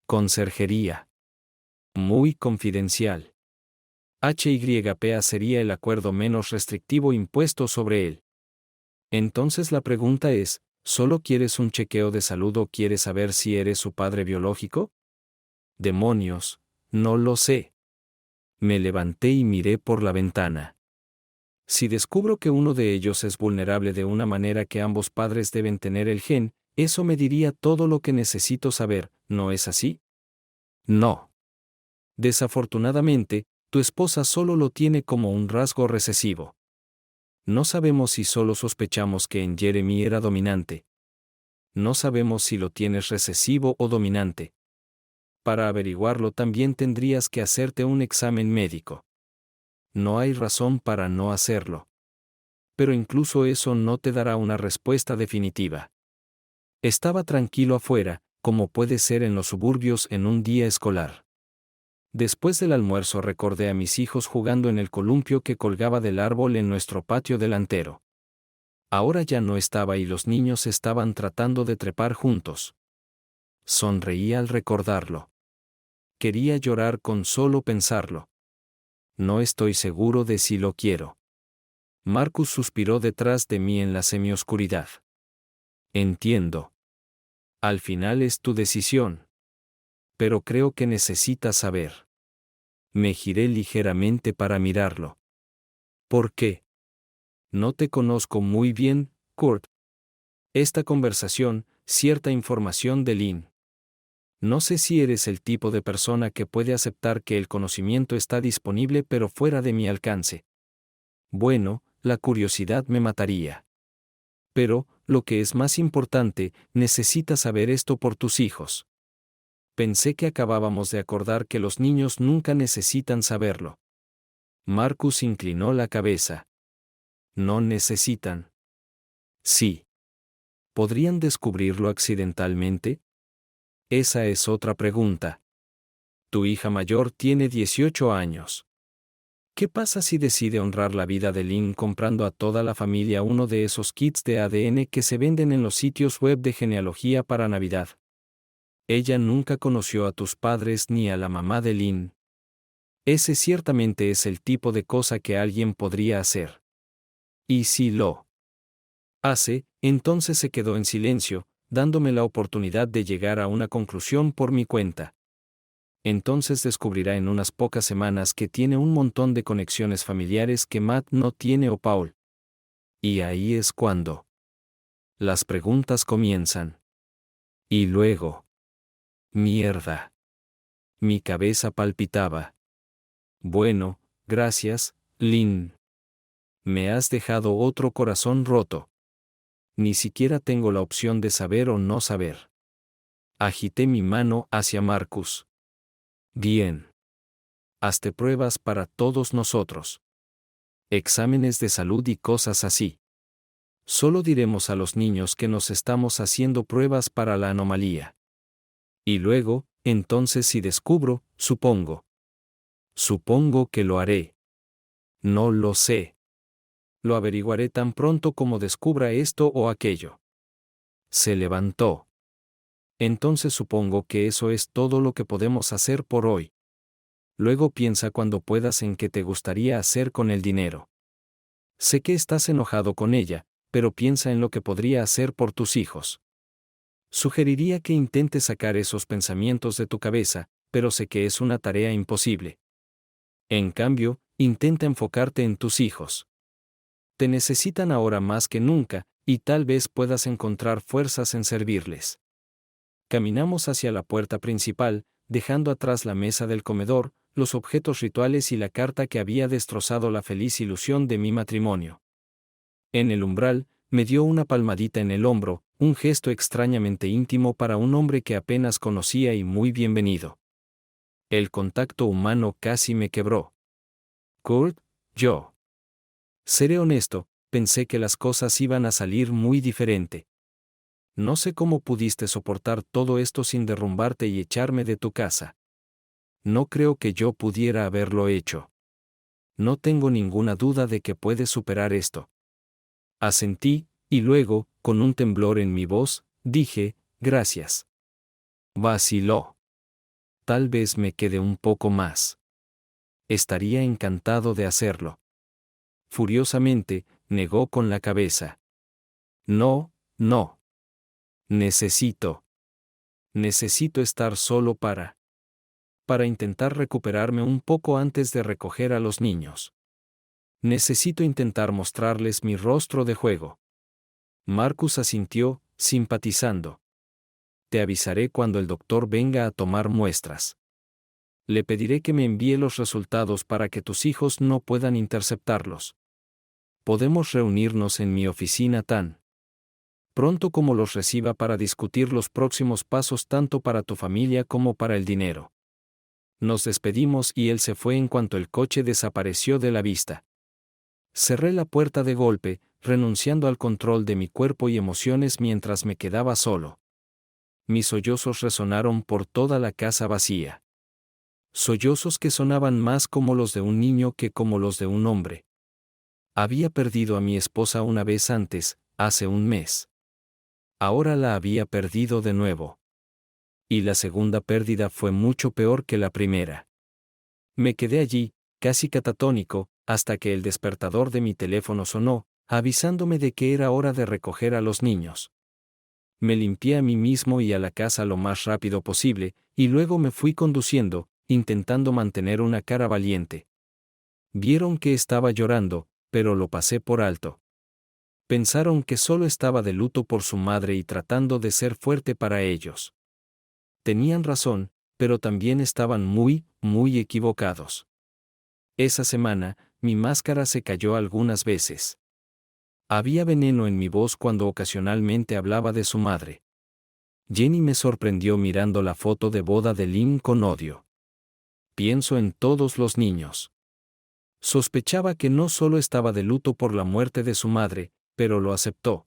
conserjería. Muy confidencial. HYPA sería el acuerdo menos restrictivo impuesto sobre él. Entonces la pregunta es, ¿solo quieres un chequeo de salud o quieres saber si eres su padre biológico? Demonios, no lo sé. Me levanté y miré por la ventana. Si descubro que uno de ellos es vulnerable de una manera que ambos padres deben tener el gen, eso me diría todo lo que necesito saber, ¿no es así? No. Desafortunadamente, tu esposa solo lo tiene como un rasgo recesivo. No sabemos si solo sospechamos que en Jeremy era dominante. No sabemos si lo tienes recesivo o dominante. Para averiguarlo también tendrías que hacerte un examen médico. No hay razón para no hacerlo. Pero incluso eso no te dará una respuesta definitiva. Estaba tranquilo afuera, como puede ser en los suburbios en un día escolar. Después del almuerzo recordé a mis hijos jugando en el columpio que colgaba del árbol en nuestro patio delantero. Ahora ya no estaba y los niños estaban tratando de trepar juntos. Sonreí al recordarlo. Quería llorar con solo pensarlo. No estoy seguro de si lo quiero. Marcus suspiró detrás de mí en la semioscuridad. Entiendo. Al final es tu decisión. Pero creo que necesitas saber. Me giré ligeramente para mirarlo. ¿Por qué? No te conozco muy bien, Kurt. Esta conversación, cierta información de Lynn. No sé si eres el tipo de persona que puede aceptar que el conocimiento está disponible pero fuera de mi alcance. Bueno, la curiosidad me mataría. Pero, lo que es más importante, necesitas saber esto por tus hijos. Pensé que acabábamos de acordar que los niños nunca necesitan saberlo. Marcus inclinó la cabeza. No necesitan. Sí. ¿Podrían descubrirlo accidentalmente? Esa es otra pregunta. Tu hija mayor tiene 18 años. ¿Qué pasa si decide honrar la vida de Lynn comprando a toda la familia uno de esos kits de ADN que se venden en los sitios web de genealogía para Navidad? Ella nunca conoció a tus padres ni a la mamá de Lynn. Ese ciertamente es el tipo de cosa que alguien podría hacer. Y si lo hace, entonces se quedó en silencio, dándome la oportunidad de llegar a una conclusión por mi cuenta. Entonces descubrirá en unas pocas semanas que tiene un montón de conexiones familiares que Matt no tiene o Paul. Y ahí es cuando las preguntas comienzan. Y luego. Mierda. Mi cabeza palpitaba. Bueno, gracias, Lynn. Me has dejado otro corazón roto. Ni siquiera tengo la opción de saber o no saber. Agité mi mano hacia Marcus. Bien. Hazte pruebas para todos nosotros. Exámenes de salud y cosas así. Solo diremos a los niños que nos estamos haciendo pruebas para la anomalía. Y luego, entonces si descubro, supongo. Supongo que lo haré. No lo sé. Lo averiguaré tan pronto como descubra esto o aquello. Se levantó. Entonces supongo que eso es todo lo que podemos hacer por hoy. Luego piensa cuando puedas en qué te gustaría hacer con el dinero. Sé que estás enojado con ella, pero piensa en lo que podría hacer por tus hijos. Sugeriría que intentes sacar esos pensamientos de tu cabeza, pero sé que es una tarea imposible. En cambio, intenta enfocarte en tus hijos. Te necesitan ahora más que nunca, y tal vez puedas encontrar fuerzas en servirles. Caminamos hacia la puerta principal, dejando atrás la mesa del comedor, los objetos rituales y la carta que había destrozado la feliz ilusión de mi matrimonio. En el umbral, me dio una palmadita en el hombro, un gesto extrañamente íntimo para un hombre que apenas conocía y muy bienvenido. El contacto humano casi me quebró. Kurt, yo. Seré honesto, pensé que las cosas iban a salir muy diferente. No sé cómo pudiste soportar todo esto sin derrumbarte y echarme de tu casa. No creo que yo pudiera haberlo hecho. No tengo ninguna duda de que puedes superar esto. Asentí, y luego, con un temblor en mi voz, dije, gracias. Vaciló. Tal vez me quede un poco más. Estaría encantado de hacerlo. Furiosamente, negó con la cabeza. No, no. Necesito estar solo para intentar recuperarme un poco antes de recoger a los niños. Necesito intentar mostrarles mi rostro de juego. Marcus asintió, simpatizando. Te avisaré cuando el doctor venga a tomar muestras. Le pediré que me envíe los resultados para que tus hijos no puedan interceptarlos. Podemos reunirnos en mi oficina tan pronto como los reciba para discutir los próximos pasos tanto para tu familia como para el dinero. Nos despedimos y él se fue en cuanto el coche desapareció de la vista. Cerré la puerta de golpe, renunciando al control de mi cuerpo y emociones mientras me quedaba solo. Mis sollozos resonaron por toda la casa vacía. Sollozos que sonaban más como los de un niño que como los de un hombre. Había perdido a mi esposa una vez antes, hace un mes. Ahora la había perdido de nuevo. Y la segunda pérdida fue mucho peor que la primera. Me quedé allí, casi catatónico, hasta que el despertador de mi teléfono sonó, avisándome de que era hora de recoger a los niños. Me limpié a mí mismo y a la casa lo más rápido posible, y luego me fui conduciendo, intentando mantener una cara valiente. Vieron que estaba llorando, pero lo pasé por alto. Pensaron que solo estaba de luto por su madre y tratando de ser fuerte para ellos. Tenían razón, pero también estaban muy equivocados. Esa semana, mi máscara se cayó algunas veces. Había veneno en mi voz cuando ocasionalmente hablaba de su madre. Jenny me sorprendió mirando la foto de boda de Lynn con odio. Pienso en todos los niños. Sospechaba que no solo estaba de luto por la muerte de su madre, pero lo aceptó.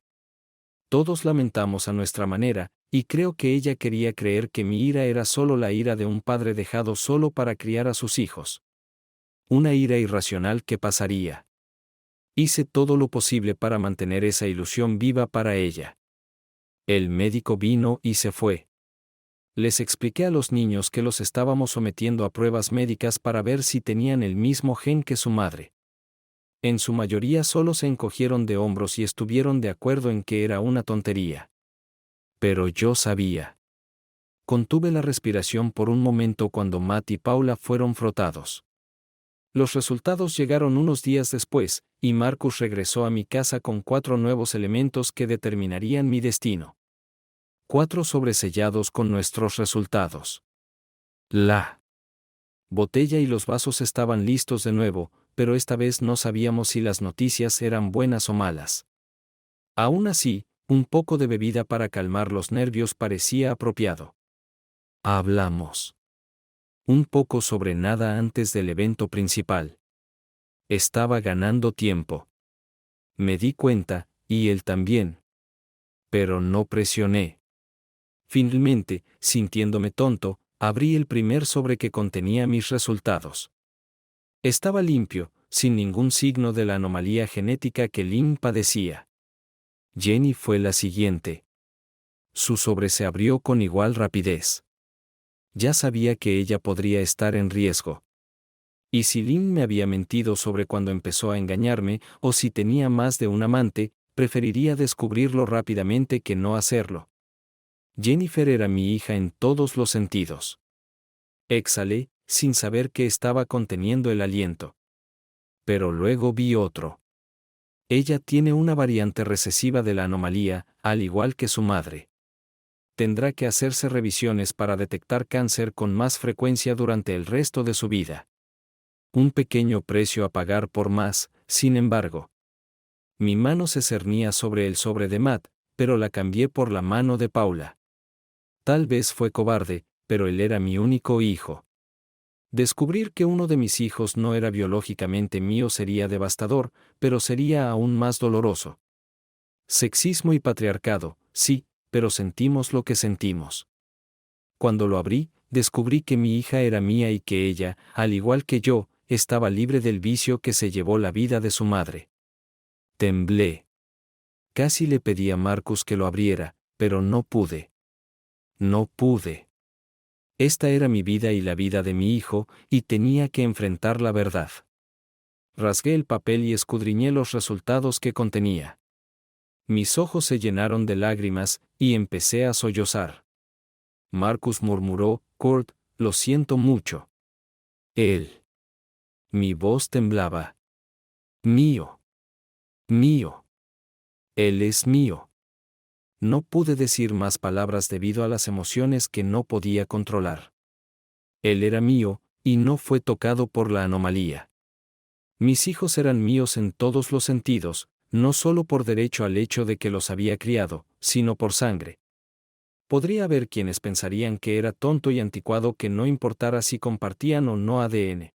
Todos lamentamos a nuestra manera, y creo que ella quería creer que mi ira era solo la ira de un padre dejado solo para criar a sus hijos. Una ira irracional que pasaría. Hice todo lo posible para mantener esa ilusión viva para ella. El médico vino y se fue. Les expliqué a los niños que los estábamos sometiendo a pruebas médicas para ver si tenían el mismo gen que su madre. En su mayoría solo se encogieron de hombros y estuvieron de acuerdo en que era una tontería. Pero yo sabía. Contuve la respiración por un momento cuando Matt y Paula fueron frotados. Los resultados llegaron unos días después, y Marcus regresó a mi casa con 4 nuevos elementos que determinarían mi destino. 4 sobresellados con nuestros resultados. La botella y los vasos estaban listos de nuevo, pero esta vez no sabíamos si las noticias eran buenas o malas. Aún así, un poco de bebida para calmar los nervios parecía apropiado. Hablamos un poco sobre nada antes del evento principal. Estaba ganando tiempo. Me di cuenta, y él también. Pero no presioné. Finalmente, sintiéndome tonto, abrí el primer sobre que contenía mis resultados. Estaba limpio, sin ningún signo de la anomalía genética que Lynn padecía. Jenny fue la siguiente. Su sobre se abrió con igual rapidez. Ya sabía que ella podría estar en riesgo. Y si Lynn me había mentido sobre cuando empezó a engañarme, o si tenía más de un amante, preferiría descubrirlo rápidamente que no hacerlo. Jennifer era mi hija en todos los sentidos. Exhalé, sin saber que estaba conteniendo el aliento. Pero luego vi otro. Ella tiene una variante recesiva de la anomalía, al igual que su madre. Tendrá que hacerse revisiones para detectar cáncer con más frecuencia durante el resto de su vida. Un pequeño precio a pagar por más, sin embargo. Mi mano se cernía sobre el sobre de Matt, pero la cambié por la mano de Paula. Tal vez fue cobarde, pero él era mi único hijo. Descubrir que uno de mis hijos no era biológicamente mío sería devastador, pero sería aún más doloroso. Sexismo y patriarcado, sí, pero sentimos lo que sentimos. Cuando lo abrí, descubrí que mi hija era mía y que ella, al igual que yo, estaba libre del vicio que se llevó la vida de su madre. Temblé. Casi le pedí a Marcus que lo abriera, pero no pude. No pude. Esta era mi vida y la vida de mi hijo, y tenía que enfrentar la verdad. Rasgué el papel y escudriñé los resultados que contenía. Mis ojos se llenaron de lágrimas, y empecé a sollozar. Marcus murmuró: Kurt, lo siento mucho. Él. Mi voz temblaba. Mío. Mío. Él es mío. No pude decir más palabras debido a las emociones que no podía controlar. Él era mío, y no fue tocado por la anomalía. Mis hijos eran míos en todos los sentidos, no solo por derecho al hecho de que los había criado, sino por sangre. Podría haber quienes pensarían que era tonto y anticuado que no importara si compartían o no ADN.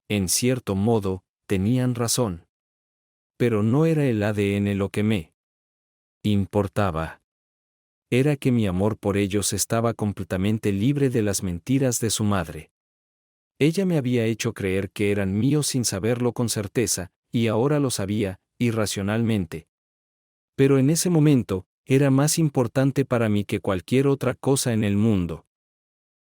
En cierto modo, tenían razón. Pero no era el ADN lo que me importaba. Era que mi amor por ellos estaba completamente libre de las mentiras de su madre. Ella me había hecho creer que eran míos sin saberlo con certeza, y ahora lo sabía, irracionalmente. Pero en ese momento, era más importante para mí que cualquier otra cosa en el mundo.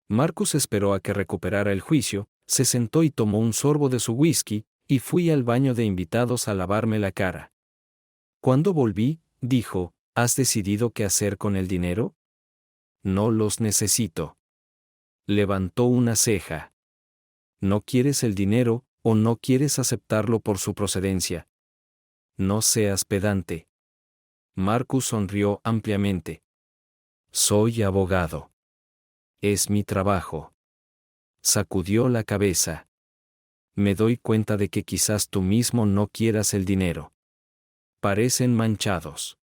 Marcus esperó a que recuperara el juicio, se sentó y tomó un sorbo de su whisky, y fui al baño de invitados a lavarme la cara. Cuando volví, dijo: ¿Has decidido qué hacer con el dinero? No los necesito. Levantó una ceja. ¿No quieres el dinero, o no quieres aceptarlo por su procedencia? No seas pedante. Marcus sonrió ampliamente. Soy abogado. Es mi trabajo. Sacudió la cabeza. Me doy cuenta de que quizás tú mismo no quieras el dinero. Parecen manchados.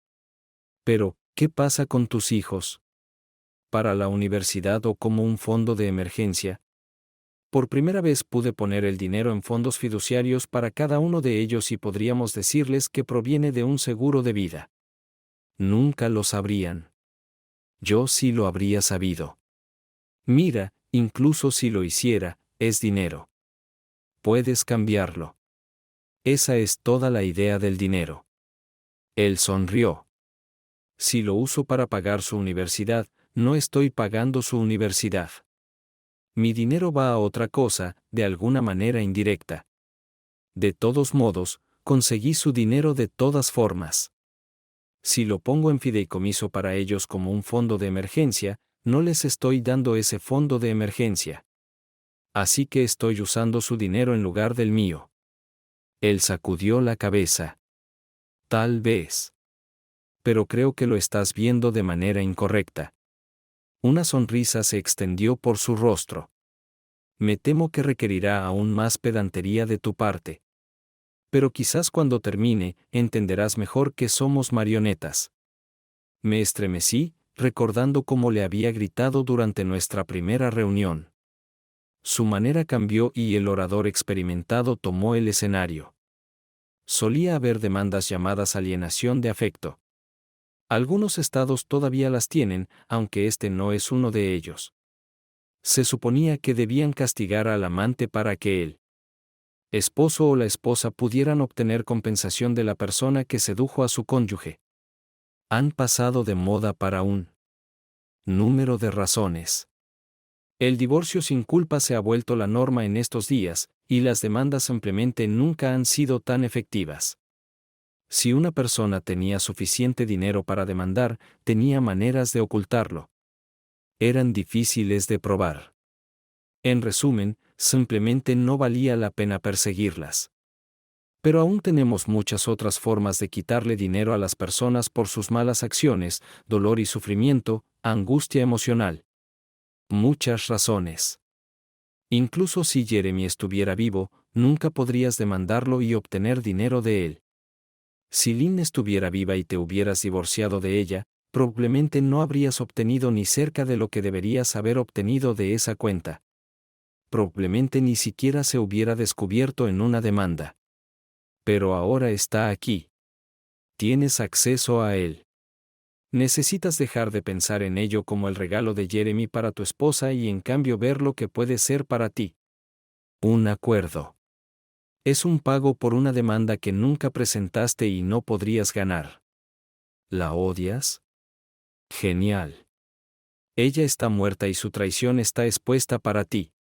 Pero, ¿qué pasa con tus hijos? ¿Para la universidad o como un fondo de emergencia? Por primera vez pude poner el dinero en fondos fiduciarios para cada uno de ellos y podríamos decirles que proviene de un seguro de vida. Nunca lo sabrían. Yo sí lo habría sabido. Mira, incluso si lo hiciera, es dinero. Puedes cambiarlo. Esa es toda la idea del dinero. Él sonrió. Si lo uso para pagar su universidad, no estoy pagando su universidad. Mi dinero va a otra cosa, de alguna manera indirecta. De todos modos, conseguí su dinero de todas formas. Si lo pongo en fideicomiso para ellos como un fondo de emergencia, no les estoy dando ese fondo de emergencia. Así que estoy usando su dinero en lugar del mío. Él sacudió la cabeza. Tal vez. Pero creo que lo estás viendo de manera incorrecta. Una sonrisa se extendió por su rostro. Me temo que requerirá aún más pedantería de tu parte. Pero quizás cuando termine, entenderás mejor que somos marionetas. Me estremecí, recordando cómo le había gritado durante nuestra primera reunión. Su manera cambió y el orador experimentado tomó el escenario. Solía haber demandas llamadas alienación de afecto. Algunos estados todavía las tienen, aunque este no es uno de ellos. Se suponía que debían castigar al amante para que el esposo o la esposa pudieran obtener compensación de la persona que sedujo a su cónyuge. Han pasado de moda para un número de razones. El divorcio sin culpa se ha vuelto la norma en estos días, y las demandas simplemente nunca han sido tan efectivas. Si una persona tenía suficiente dinero para demandar, tenía maneras de ocultarlo. Eran difíciles de probar. En resumen, simplemente no valía la pena perseguirlas. Pero aún tenemos muchas otras formas de quitarle dinero a las personas por sus malas acciones, dolor y sufrimiento, angustia emocional. Muchas razones. Incluso si Jeremy estuviera vivo, nunca podrías demandarlo y obtener dinero de él. Si Lynn estuviera viva y te hubieras divorciado de ella, probablemente no habrías obtenido ni cerca de lo que deberías haber obtenido de esa cuenta. Probablemente ni siquiera se hubiera descubierto en una demanda. Pero ahora está aquí. Tienes acceso a él. Necesitas dejar de pensar en ello como el regalo de Jeremy para tu esposa y en cambio ver lo que puede ser para ti. Un acuerdo. Es un pago por una demanda que nunca presentaste y no podrías ganar. ¿La odias? Genial. Ella está muerta y su traición está expuesta para ti.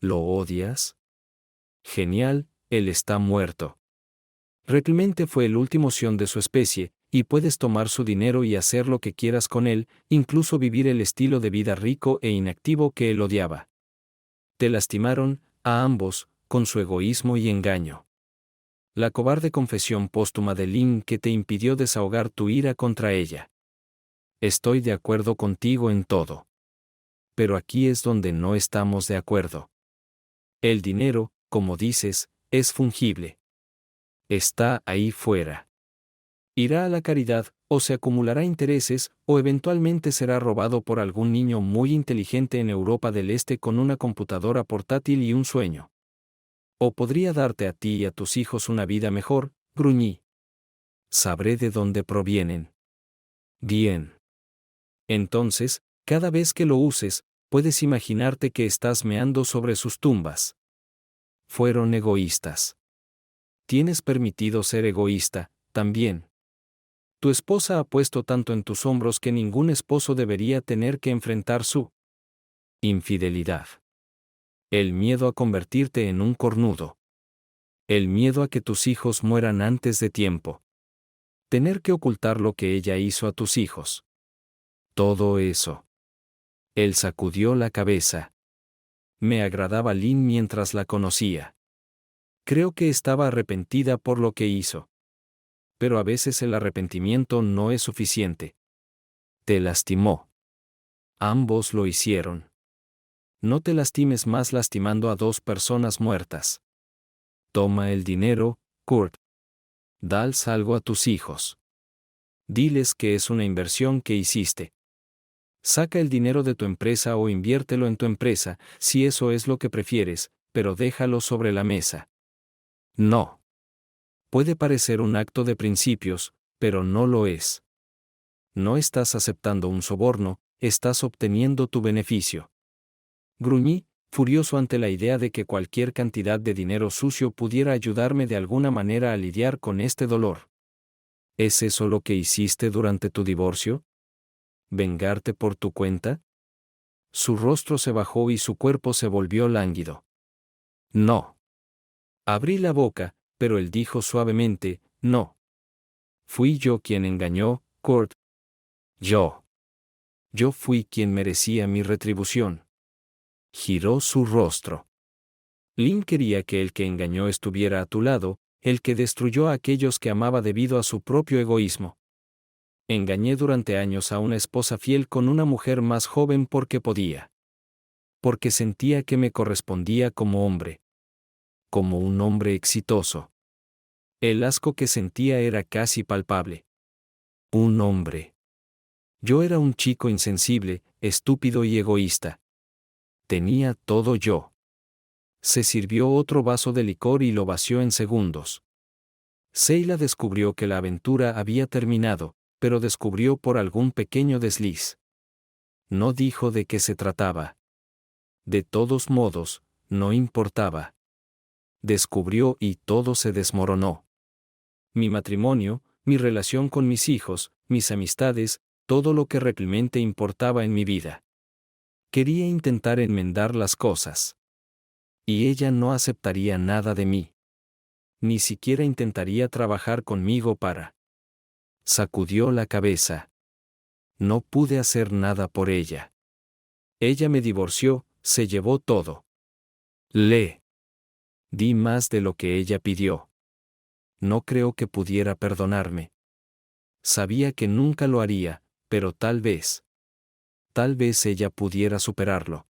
¿Lo odias? Genial, él está muerto. Realmente fue el último Sion de su especie, y puedes tomar su dinero y hacer lo que quieras con él, incluso vivir el estilo de vida rico e inactivo que él odiaba. Te lastimaron, a ambos, con su egoísmo y engaño. La cobarde confesión póstuma de Lynn que te impidió desahogar tu ira contra ella. Estoy de acuerdo contigo en todo. Pero aquí es donde no estamos de acuerdo. El dinero, como dices, es fungible. Está ahí fuera. Irá a la caridad, o se acumulará intereses, o eventualmente será robado por algún niño muy inteligente en Europa del Este con una computadora portátil y un sueño. O podría darte a ti y a tus hijos una vida mejor, gruñí. Sabré de dónde provienen. Bien. Entonces, cada vez que lo uses, puedes imaginarte que estás meando sobre sus tumbas. Fueron egoístas. Tienes permitido ser egoísta, también. Tu esposa ha puesto tanto en tus hombros que ningún esposo debería tener que enfrentar su infidelidad. El miedo a convertirte en un cornudo. El miedo a que tus hijos mueran antes de tiempo. Tener que ocultar lo que ella hizo a tus hijos. Todo eso. Él sacudió la cabeza. Me agradaba Lynn mientras la conocía. Creo que estaba arrepentida por lo que hizo. Pero a veces el arrepentimiento no es suficiente. Te lastimó. Ambos lo hicieron. No te lastimes más lastimando a dos personas muertas. Toma el dinero, Kurt. Dales algo a tus hijos. Diles que es una inversión que hiciste. Saca el dinero de tu empresa o inviértelo en tu empresa, si eso es lo que prefieres, pero déjalo sobre la mesa. No. Puede parecer un acto de principios, pero no lo es. No estás aceptando un soborno, estás obteniendo tu beneficio. Gruñí, furioso ante la idea de que cualquier cantidad de dinero sucio pudiera ayudarme de alguna manera a lidiar con este dolor. ¿Es eso lo que hiciste durante tu divorcio? ¿Vengarte por tu cuenta? Su rostro se bajó y su cuerpo se volvió lánguido. No. Abrí la boca, pero él dijo suavemente, no. Fui yo quien engañó, Kurt. Yo. Yo fui quien merecía mi retribución. Giró su rostro. Lynn quería que el que engañó estuviera a tu lado, el que destruyó a aquellos que amaba debido a su propio egoísmo. Engañé durante años a una esposa fiel con una mujer más joven porque podía. Porque sentía que me correspondía como hombre. Como un hombre exitoso. El asco que sentía era casi palpable. Un hombre. Yo era un chico insensible, estúpido y egoísta. Tenía todo yo. Se sirvió otro vaso de licor y lo vació en segundos. Seila descubrió que la aventura había terminado, pero descubrió por algún pequeño desliz. No dijo de qué se trataba. De todos modos, no importaba. Descubrió y todo se desmoronó. Mi matrimonio, mi relación con mis hijos, mis amistades, todo lo que realmente importaba en mi vida. Quería intentar enmendar las cosas. Y ella no aceptaría nada de mí. Ni siquiera intentaría trabajar conmigo para. Sacudió la cabeza. No pude hacer nada por ella. Ella me divorció, se llevó todo. Le di más de lo que ella pidió. No creo que pudiera perdonarme. Sabía que nunca lo haría, pero tal vez ella pudiera superarlo.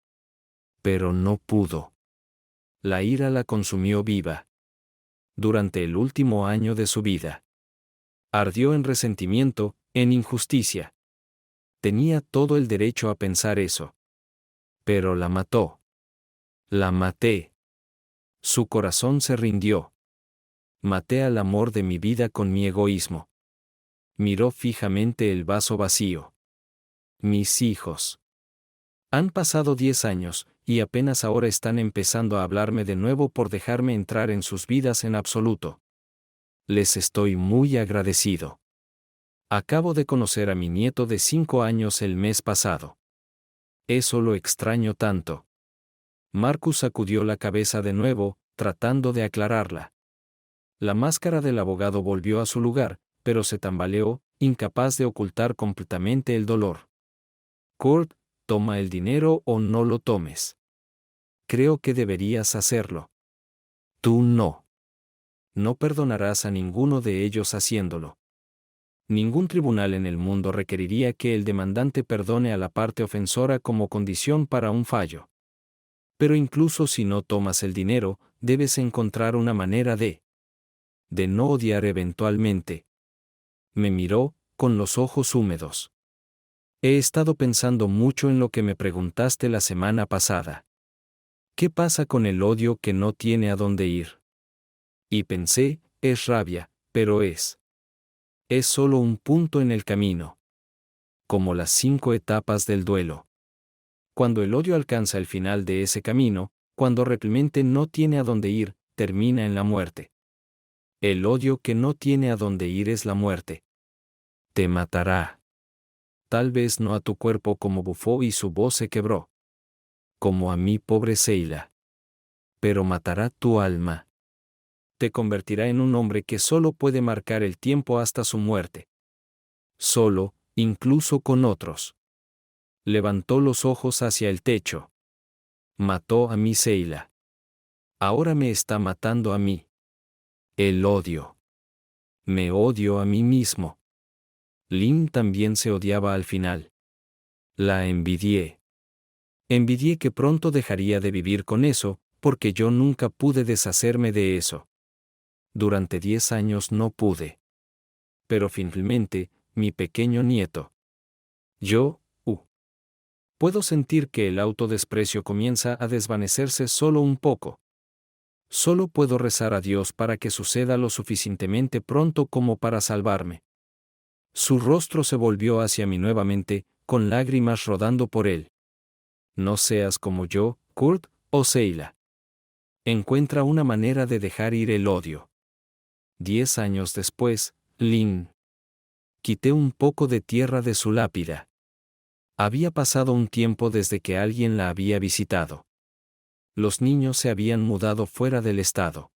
Pero no pudo. La ira la consumió viva. Durante el último año de su vida. Ardió en resentimiento, en injusticia. Tenía todo el derecho a pensar eso. Pero la mató. La maté. Su corazón se rindió. Maté al amor de mi vida con mi egoísmo. Miró fijamente el vaso vacío. Mis hijos. Han pasado 10 años, y apenas ahora están empezando a hablarme de nuevo por dejarme entrar en sus vidas en absoluto. Les estoy muy agradecido. Acabo de conocer a mi nieto de 5 años el mes pasado. Eso lo extraño tanto. Marcus sacudió la cabeza de nuevo, tratando de aclararla. La máscara del abogado volvió a su lugar, pero se tambaleó, incapaz de ocultar completamente el dolor. Kurt, toma el dinero o no lo tomes. Creo que deberías hacerlo. Tú no. No perdonarás a ninguno de ellos haciéndolo. Ningún tribunal en el mundo requeriría que el demandante perdone a la parte ofensora como condición para un fallo. Pero incluso si no tomas el dinero, debes encontrar una manera de no odiar eventualmente. Me miró, con los ojos húmedos. He estado pensando mucho en lo que me preguntaste la semana pasada. ¿Qué pasa con el odio que no tiene a dónde ir? Y pensé, es rabia, pero es solo un punto en el camino. Como las 5 etapas del duelo. Cuando el odio alcanza el final de ese camino, cuando realmente no tiene a dónde ir, termina en la muerte. El odio que no tiene a dónde ir es la muerte. Te matará. Tal vez no a tu cuerpo como bufó y su voz se quebró. Como a mí, pobre Seila. Pero matará tu alma. Te convertirá en un hombre que solo puede marcar el tiempo hasta su muerte. Solo, incluso con otros. Levantó los ojos hacia el techo. Mató a mi Seila. Ahora me está matando a mí. El odio. Me odio a mí mismo. Lynn también se odiaba al final. La envidié. Envidié que pronto dejaría de vivir con eso, porque yo nunca pude deshacerme de eso. Durante 10 años no pude. Pero finalmente, mi pequeño nieto. Yo, puedo sentir que el autodesprecio comienza a desvanecerse solo un poco. Solo puedo rezar a Dios para que suceda lo suficientemente pronto como para salvarme. Su rostro se volvió hacia mí nuevamente, con lágrimas rodando por él. No seas como yo, Kurt, o Seila. Encuentra una manera de dejar ir el odio. 10 años después, Lynn. Quité un poco de tierra de su lápida. Había pasado un tiempo desde que alguien la había visitado. Los niños se habían mudado fuera del estado.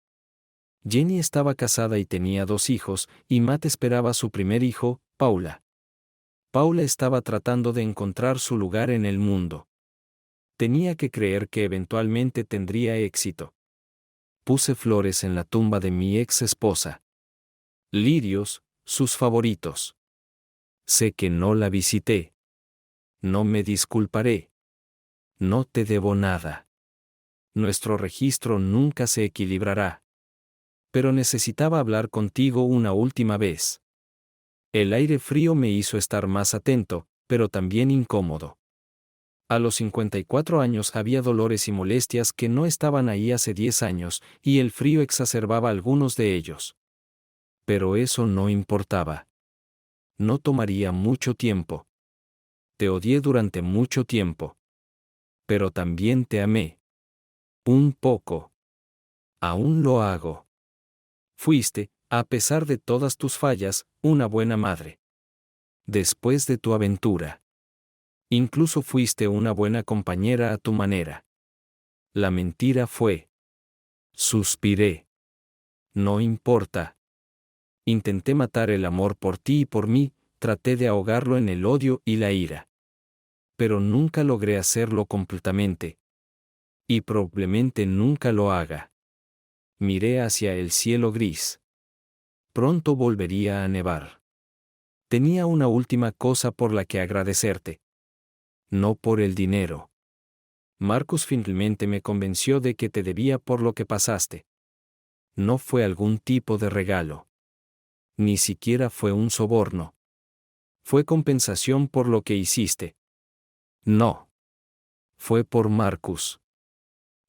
Jenny estaba casada y tenía 2 hijos, y Matt esperaba su primer hijo, Paula. Paula estaba tratando de encontrar su lugar en el mundo. Tenía que creer que eventualmente tendría éxito. Puse flores en la tumba de mi ex esposa. Lirios, sus favoritos. Sé que no la visité. No me disculparé. No te debo nada. Nuestro registro nunca se equilibrará. Pero necesitaba hablar contigo una última vez. El aire frío me hizo estar más atento, pero también incómodo. A los 54 años había dolores y molestias que no estaban ahí hace 10 años, y el frío exacerbaba algunos de ellos. Pero eso no importaba. No tomaría mucho tiempo. Te odié durante mucho tiempo. Pero también te amé. Un poco. Aún lo hago. Fuiste, a pesar de todas tus fallas, una buena madre. Después de tu aventura. Incluso fuiste una buena compañera a tu manera. La mentira fue. Suspiré. No importa. Intenté matar el amor por ti y por mí, traté de ahogarlo en el odio y la ira. Pero nunca logré hacerlo completamente. Y probablemente nunca lo haga. Miré hacia el cielo gris. Pronto volvería a nevar. Tenía una última cosa por la que agradecerte. No por el dinero. Marcus finalmente me convenció de que te debía por lo que pasaste. No fue algún tipo de regalo. Ni siquiera fue un soborno. Fue compensación por lo que hiciste. No. Fue por Marcus.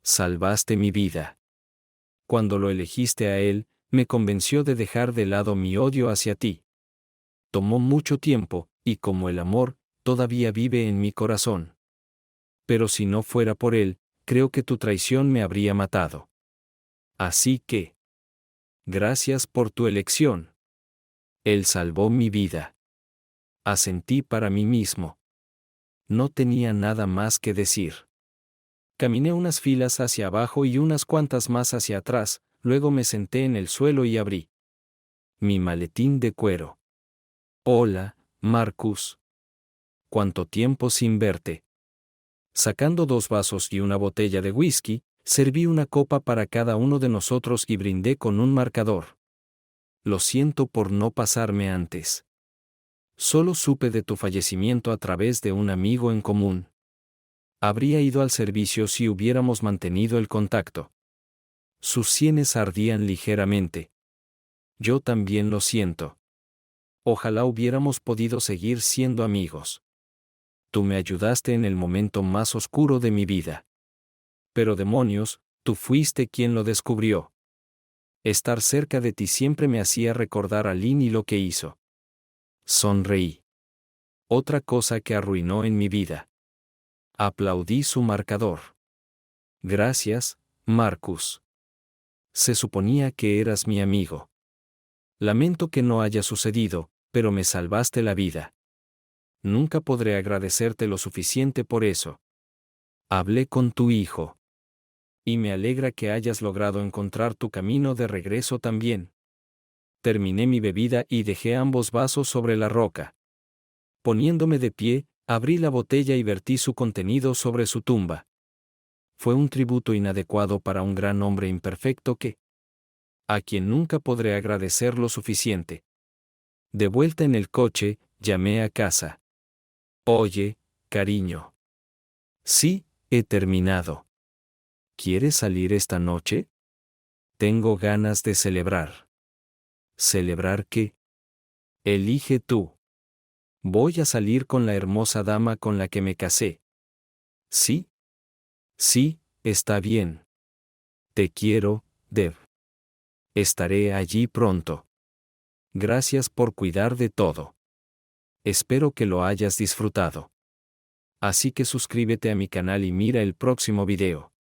Salvaste mi vida. Cuando lo elegiste a él, me convenció de dejar de lado mi odio hacia ti. Tomó mucho tiempo, y como el amor, todavía vive en mi corazón. Pero si no fuera por él, creo que tu traición me habría matado. Así que... gracias por tu elección. Él salvó mi vida. Asentí para mí mismo. No tenía nada más que decir. Caminé unas filas hacia abajo y unas cuantas más hacia atrás, luego me senté en el suelo y abrí mi maletín de cuero. Hola, Marcus. ¿Cuánto tiempo sin verte? Sacando 2 vasos y una botella de whisky, serví una copa para cada uno de nosotros y brindé con un marcador. Lo siento por no pasarme antes. Solo supe de tu fallecimiento a través de un amigo en común. Habría ido al servicio si hubiéramos mantenido el contacto. Sus sienes ardían ligeramente. Yo también lo siento. Ojalá hubiéramos podido seguir siendo amigos. Tú me ayudaste en el momento más oscuro de mi vida. Pero demonios, tú fuiste quien lo descubrió. Estar cerca de ti siempre me hacía recordar a Lynn y lo que hizo. Sonreí. Otra cosa que arruinó en mi vida. Aplaudí su marcador. Gracias, Marcus. Se suponía que eras mi amigo. Lamento que no haya sucedido, pero me salvaste la vida. Nunca podré agradecerte lo suficiente por eso. Hablé con tu hijo. Y me alegra que hayas logrado encontrar tu camino de regreso también. Terminé mi bebida y dejé ambos vasos sobre la roca. Poniéndome de pie, abrí la botella y vertí su contenido sobre su tumba. Fue un tributo inadecuado para un gran hombre imperfecto a quien nunca podré agradecer lo suficiente. De vuelta en el coche, llamé a casa. Oye, cariño. Sí, he terminado. ¿Quieres salir esta noche? Tengo ganas de celebrar. ¿Celebrar qué? Elige tú. Voy a salir con la hermosa dama con la que me casé. ¿Sí? Sí, está bien. Te quiero, Deb. Estaré allí pronto. Gracias por cuidar de todo. Espero que lo hayas disfrutado. Así que suscríbete a mi canal y mira el próximo video.